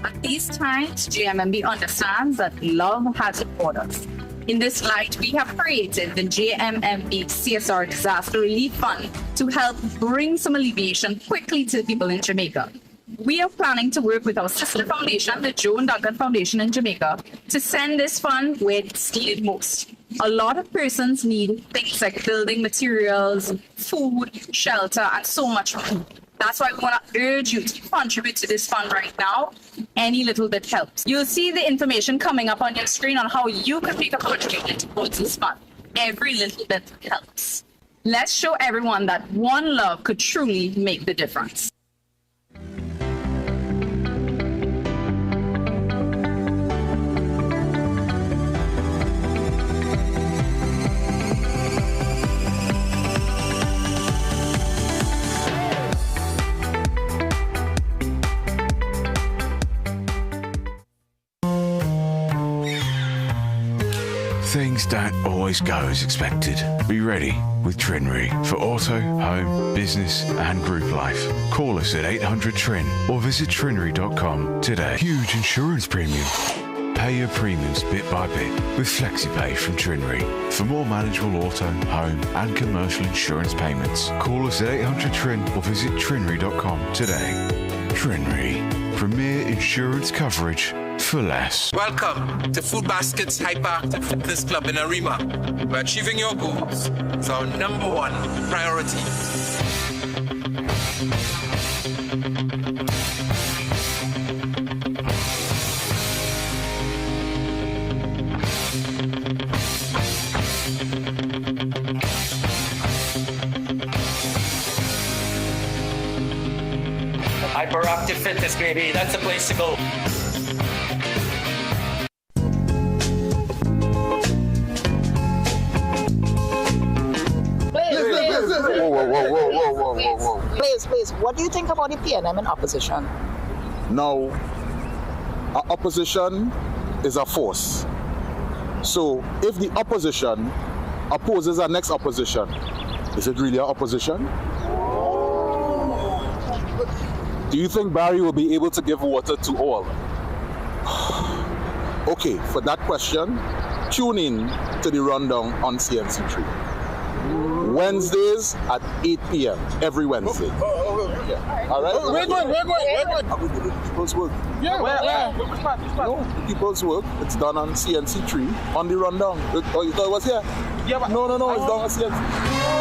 At these times, JMMB understands that love has borders. In this light, we have created the JMMB CSR Disaster Relief Fund to help bring some alleviation quickly to the people in Jamaica. We are planning to work with our sister foundation, the Joan Duncan Foundation in Jamaica, to send this fund where it's needed most. A lot of persons need things like building materials, food, shelter, and so much more. That's why we want to urge you to contribute to this fund right now. Any little bit helps. You'll see the information coming up on your screen on how you can make a contribution towards this fund. Every little bit helps. Let's show everyone that one love could truly make the difference. Things don't always go as expected. Be ready with Trinry for auto, home, business and group life. Call us at 800-TRIN or visit trinry.com today. Huge insurance premium. Pay your premiums bit by bit with FlexiPay from Trinry. For more manageable auto, home and commercial insurance payments, call us at 800-TRIN or visit trinry.com today. Trinry. Premier insurance coverage for less. Welcome to Food Basket's Hyperactive Fitness Club in Arima, where achieving your goals is our #1 priority. Hyperactive Fitness, baby. That's the place to go. Whoa. Please, what do you think about the PNM in opposition? Now, opposition is a force. So, if the opposition opposes our next opposition, is it really an opposition? Do you think Barry will be able to give water to all? Okay, for that question, tune in to the rundown on CNC3. Wednesdays at 8 p.m. every Wednesday. All right? We're going. Are we doing people's work? Yeah, where? No, people's work. It's done on CNC3 on the rundown. Oh, you thought it was here? Yeah, but no, it's done on CNC3.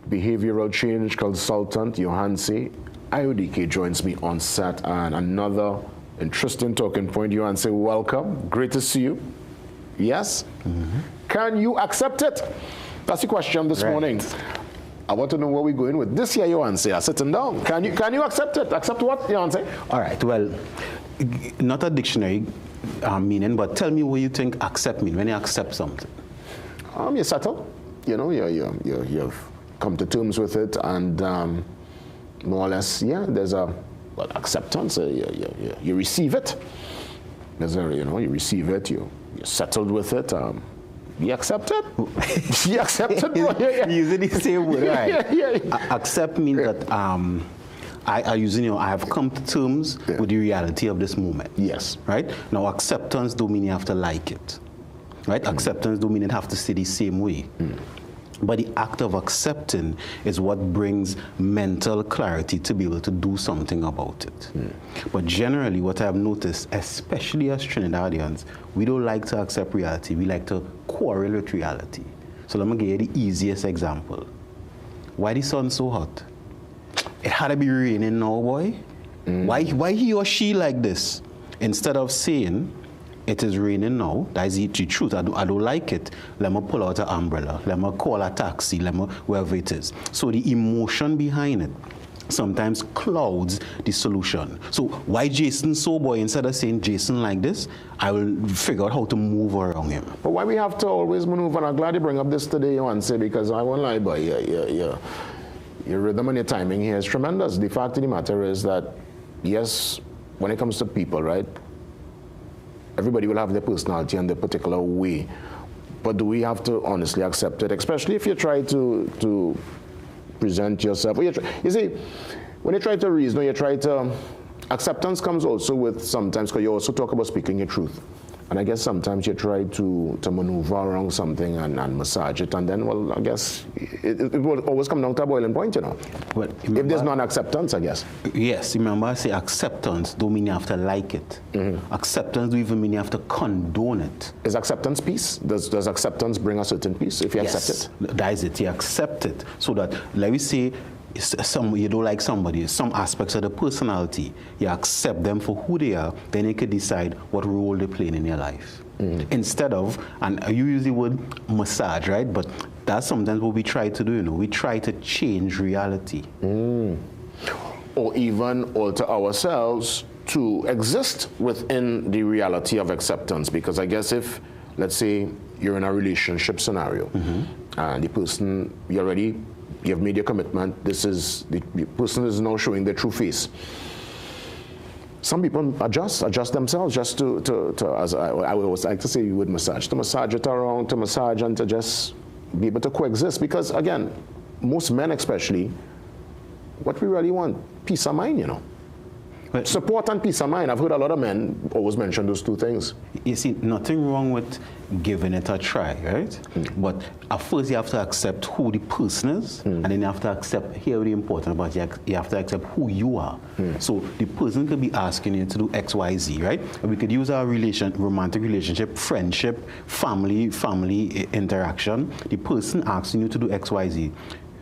Behavioral change consultant Johanse Iodike joins me on set, and another interesting talking point. Johanse, welcome. Great to see you. Yes? Mm-hmm. Can you accept it? That's the question this morning. I want to know where we're going with this here, Johanse. Sitting down. Can you accept it? Accept what, Johanse? All right. Well, not a dictionary meaning, but tell me what you think accept mean when you accept something. You settle. You know, you've come to terms with it, and more or less, yeah, there's a acceptance. You receive it. There's a, you receive it. You're settled with it. You accept it. You accept it. Using the same word, right? Yeah. Accept means that I have come to terms with the reality of this moment. Yes. Right. Now, acceptance don't mean you have to like it. Right. Acceptance don't mean it have to stay the same way. But the act of accepting is what brings mental clarity to be able to do something about it. But generally, what I've noticed, especially as Trinidadians, we don't like to accept reality. We like to quarrel with reality. So let me give you the easiest example. Why the sun so hot? It had to be raining now, boy. Why he or she like this? Instead of saying, it is raining now, that is the truth, I don't like it, let me pull out an umbrella, let me call a taxi, wherever it is. So the emotion behind it sometimes clouds the solution. So why Jason so, boy? Instead of saying Jason like this, I will figure out how to move around him. But why we have to always maneuver, and I'm glad you bring up this today, Johanse, because I won't lie, boy, your rhythm and your timing here is tremendous. The fact of the matter is that, yes, when it comes to people, right, everybody will have their personality and their particular way. But do we have to honestly accept it, especially if you try to present yourself? You see, when you try to reason, you try to... Acceptance comes also with sometimes, because you also talk about speaking your truth. And I guess sometimes you try to maneuver around something and massage it, and then, well, I guess it will always come down to a boiling point, you know. Well, if there's non-acceptance, I guess. Yes, remember I say acceptance don't mean you have to like it. Acceptance don't even mean you have to condone it. Is acceptance peace? Does acceptance bring a certain peace if you accept it? That is it. You accept it. So that, let me say, you don't like somebody, some aspects of the personality, you accept them for who they are, then you can decide what role they're playing in your life. Instead of, and you use the word massage, right? But that's sometimes what we try to do, you know, we try to change reality. Or even alter ourselves to exist within the reality of acceptance. Because I guess if, let's say, you're in a relationship scenario, and the person, you've made your commitment, the person is now showing their true face. Some people adjust themselves just to as I always like to say, you would massage it around, to massage and to just be able to coexist. Because again, most men especially, what we really want, peace of mind, you know. But support and peace of mind. I've heard a lot of men always mention those two things. You see, nothing wrong with giving it a try, right? But at first you have to accept who the person is, and then you have to accept, here the important about you have to accept who you are. So the person could be asking you to do X, Y, Z, right? And we could use our romantic relationship, friendship, family interaction. The person asking you to do X, Y, Z.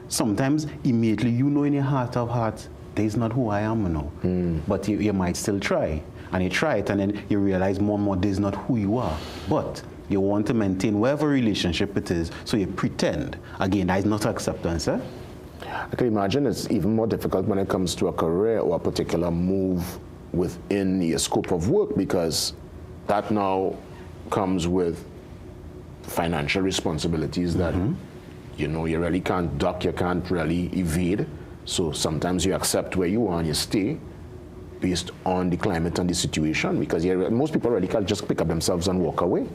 Sometimes immediately you know in your heart of hearts, this is not who I am, you know. But you might still try. And you try it, and then you realize more and more this is not who you are. But you want to maintain whatever relationship it is, so you pretend. Again, that is not acceptance, eh? I can imagine it's even more difficult when it comes to a career or a particular move within your scope of work, because that now comes with financial responsibilities that you know you really can't duck, you can't really evade. So sometimes you accept where you are and you stay based on the climate and the situation, because most people really can't just pick up themselves and walk away.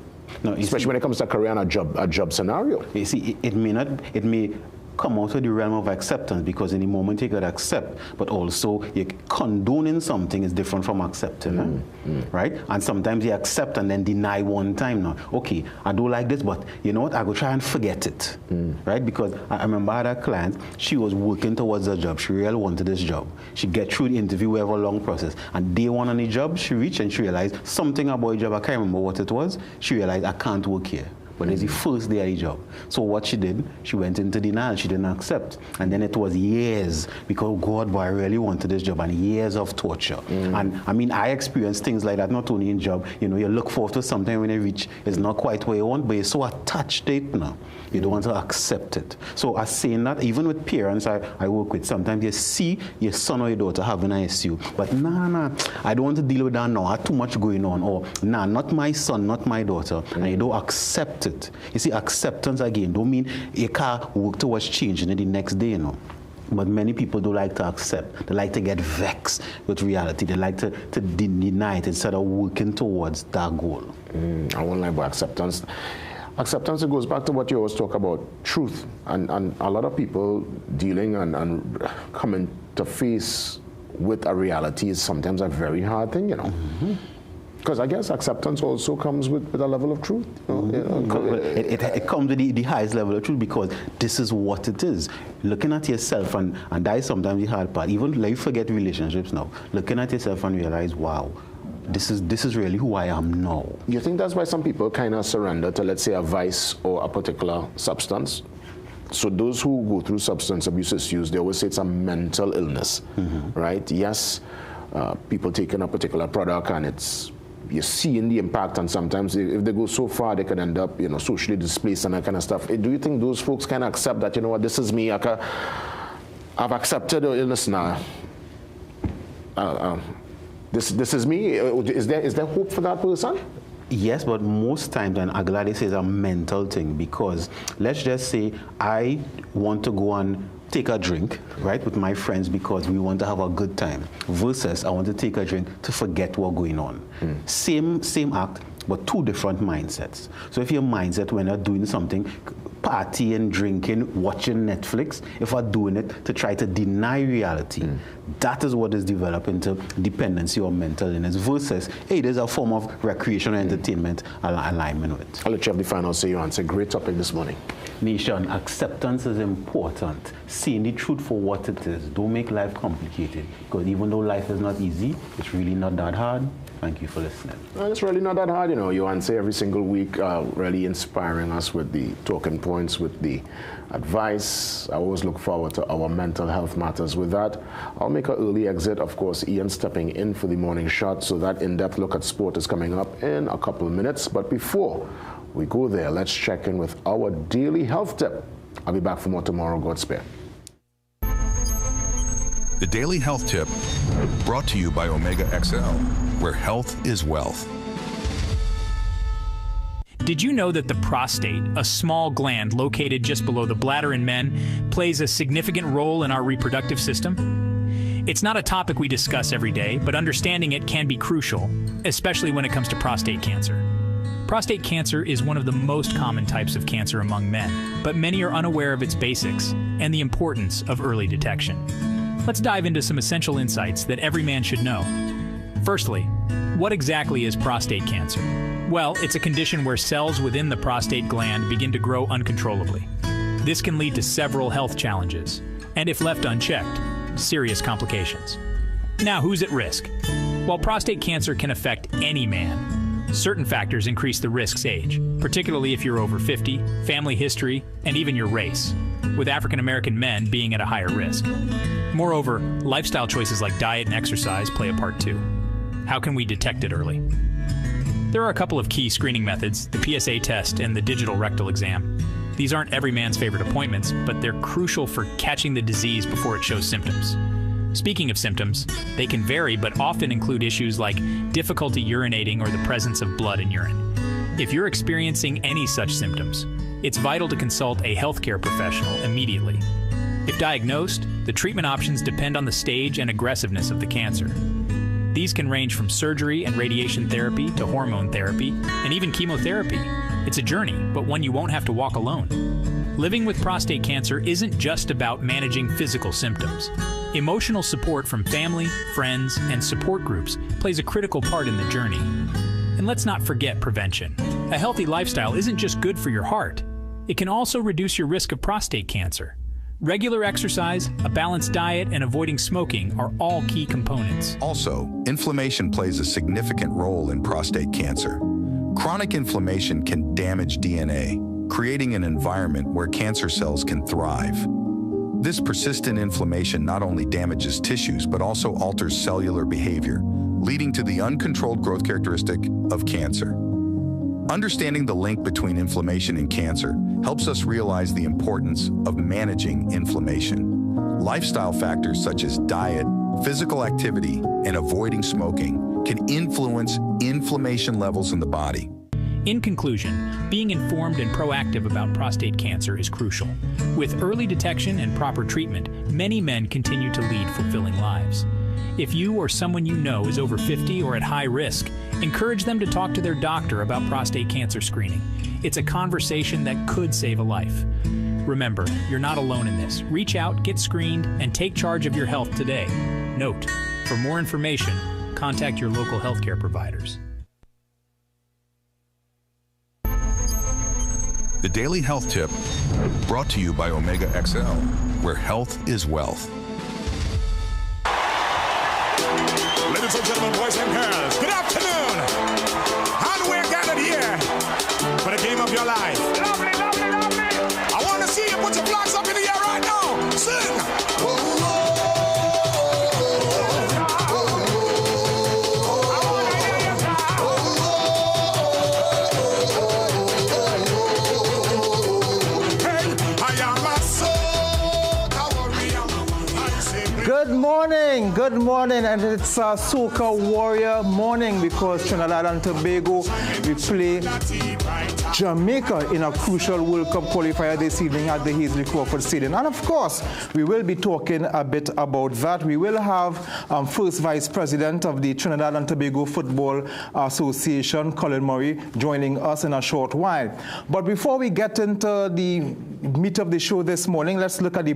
No, especially when it comes to a career and a job scenario. You see, it may come out of the realm of acceptance, because in the moment you could accept, but also you condoning something is different from accepting, right? And sometimes you accept and then deny one time. Now, okay, I don't like this, but you know what? I go try and forget it, right? Because I remember I had a client, she was working towards a job. She really wanted this job. She get through the interview, we have a long process, and day one on the job, she reached and she realized something about the job. I can't remember what it was. She realized I can't work here. But it's the first day of the job. So what she did, she went into denial, she didn't accept. And then it was years, because God, boy, I really wanted this job, and years of torture. And I mean, I experienced things like that, not only in job, you know, you look forward to something when you reach, it's not quite what you want, but you're so attached to it now, you don't want to accept it. So I saying that, even with parents I work with, sometimes you see your son or your daughter having an issue, but nah, I don't want to deal with that now, I have too much going on, or nah, not my son, not my daughter, and you don't accept it. You see, acceptance again don't mean you can't work towards changing it the next day, you know. But many people don't like to accept. They like to get vexed with reality. They like to deny it instead of working towards that goal. I won't lie about acceptance. Acceptance, it goes back to what you always talk about, truth. And a lot of people dealing and coming to face with a reality is sometimes a very hard thing, you know. Because I guess acceptance also comes with a level of truth. It comes with the highest level of truth, because this is what it is. Looking at yourself, and that is sometimes the hard part. Even like, forget relationships now. Looking at yourself and realize, wow, this is really who I am now. You think that's why some people kind of surrender to, let's say, a vice or a particular substance? So those who go through substance abuse issues, they always say it's a mental illness, right? Yes, people taking a particular product and you're seeing the impact, and sometimes if they go so far, they can end up, you know, socially displaced and that kind of stuff. Do you think those folks can accept that, you know what, this is me, I've accepted the illness now. This is me. Is there hope for that person? Yes, but most times, and I'm glad this is a mental thing, because let's just say I want to go and take a drink, right, with my friends because we want to have a good time, versus I want to take a drink to forget what's going on. Same act, but two different mindsets. So if your mindset when you're doing something, partying, drinking, watching Netflix, if I'm doing it to try to deny reality, that is what is developing into dependency or mental illness, versus, hey, there's a form of recreation and entertainment alignment with it. I'll let you have the final say. You answer. Great topic this morning. Nation, acceptance is important. Seeing the truth for what it is. Don't make life complicated, because even though life is not easy, it's really not that hard. Thank you for listening. It's really not that hard, you know. You answer every single week, really inspiring us with the talking points, with the advice. I always look forward to our mental health matters. With that, I'll make an early exit. Of course, Ian stepping in for the morning shot, so that in-depth look at sport is coming up in a couple of minutes. But before we go there, let's check in with our daily health tip. I'll be back for more tomorrow. God spare. The Daily Health Tip, brought to you by Omega XL, where health is wealth. Did you know that the prostate, a small gland located just below the bladder in men, plays a significant role in our reproductive system? It's not a topic we discuss every day, but understanding it can be crucial, especially when it comes to prostate cancer. Prostate cancer is one of the most common types of cancer among men, but many are unaware of its basics and the importance of early detection. Let's dive into some essential insights that every man should know. Firstly, what exactly is prostate cancer? Well, it's a condition where cells within the prostate gland begin to grow uncontrollably. This can lead to several health challenges, and if left unchecked, serious complications. Now, who's at risk? While prostate cancer can affect any man, certain factors increase the risk's age, particularly if you're over 50, family history, and even your race, with African American men being at a higher risk. Moreover, lifestyle choices like diet and exercise play a part too. How can we detect it early? There are a couple of key screening methods, the PSA test and the digital rectal exam. These aren't every man's favorite appointments, but they're crucial for catching the disease before it shows symptoms. Speaking of symptoms, they can vary but often include issues like difficulty urinating or the presence of blood in urine. If you're experiencing any such symptoms, it's vital to consult a healthcare professional immediately. If diagnosed, the treatment options depend on the stage and aggressiveness of the cancer. These can range from surgery and radiation therapy to hormone therapy and even chemotherapy. It's a journey, but one you won't have to walk alone. Living with prostate cancer isn't just about managing physical symptoms. Emotional support from family, friends, and support groups plays a critical part in the journey. And let's not forget prevention. A healthy lifestyle isn't just good for your heart. It can also reduce your risk of prostate cancer. Regular exercise, a balanced diet, and avoiding smoking are all key components. Also, inflammation plays a significant role in prostate cancer. Chronic inflammation can damage DNA, creating an environment where cancer cells can thrive. This persistent inflammation not only damages tissues, but also alters cellular behavior, leading to the uncontrolled growth characteristic of cancer. Understanding the link between inflammation and cancer helps us realize the importance of managing inflammation. Lifestyle factors such as diet, physical activity, and avoiding smoking can influence inflammation levels in the body. In conclusion, being informed and proactive about prostate cancer is crucial. With early detection and proper treatment, many men continue to lead fulfilling lives. If you or someone you know is over 50 or at high risk, encourage them to talk to their doctor about prostate cancer screening. It's a conversation that could save a life. Remember, you're not alone in this. Reach out, get screened, and take charge of your health today. Note, for more information, contact your local healthcare providers. The Daily Health Tip, brought to you by Omega XL, where health is wealth. Ladies and gentlemen, boys and girls, good afternoon. And we're gathered here for the game of your life. Lovely, lovely, lovely. I want to see you put your flags up in the air right now. Sing. Good morning, and it's a Soca Warrior morning because Trinidad and Tobago, we play Jamaica in a crucial World Cup qualifier this evening at the Hazley Crawford Stadium. And of course, we will be talking a bit about that. We will have First Vice President of the Trinidad and Tobago Football Association, Colin Murray, joining us in a short while. But before we get into the meat of the show this morning, let's look at the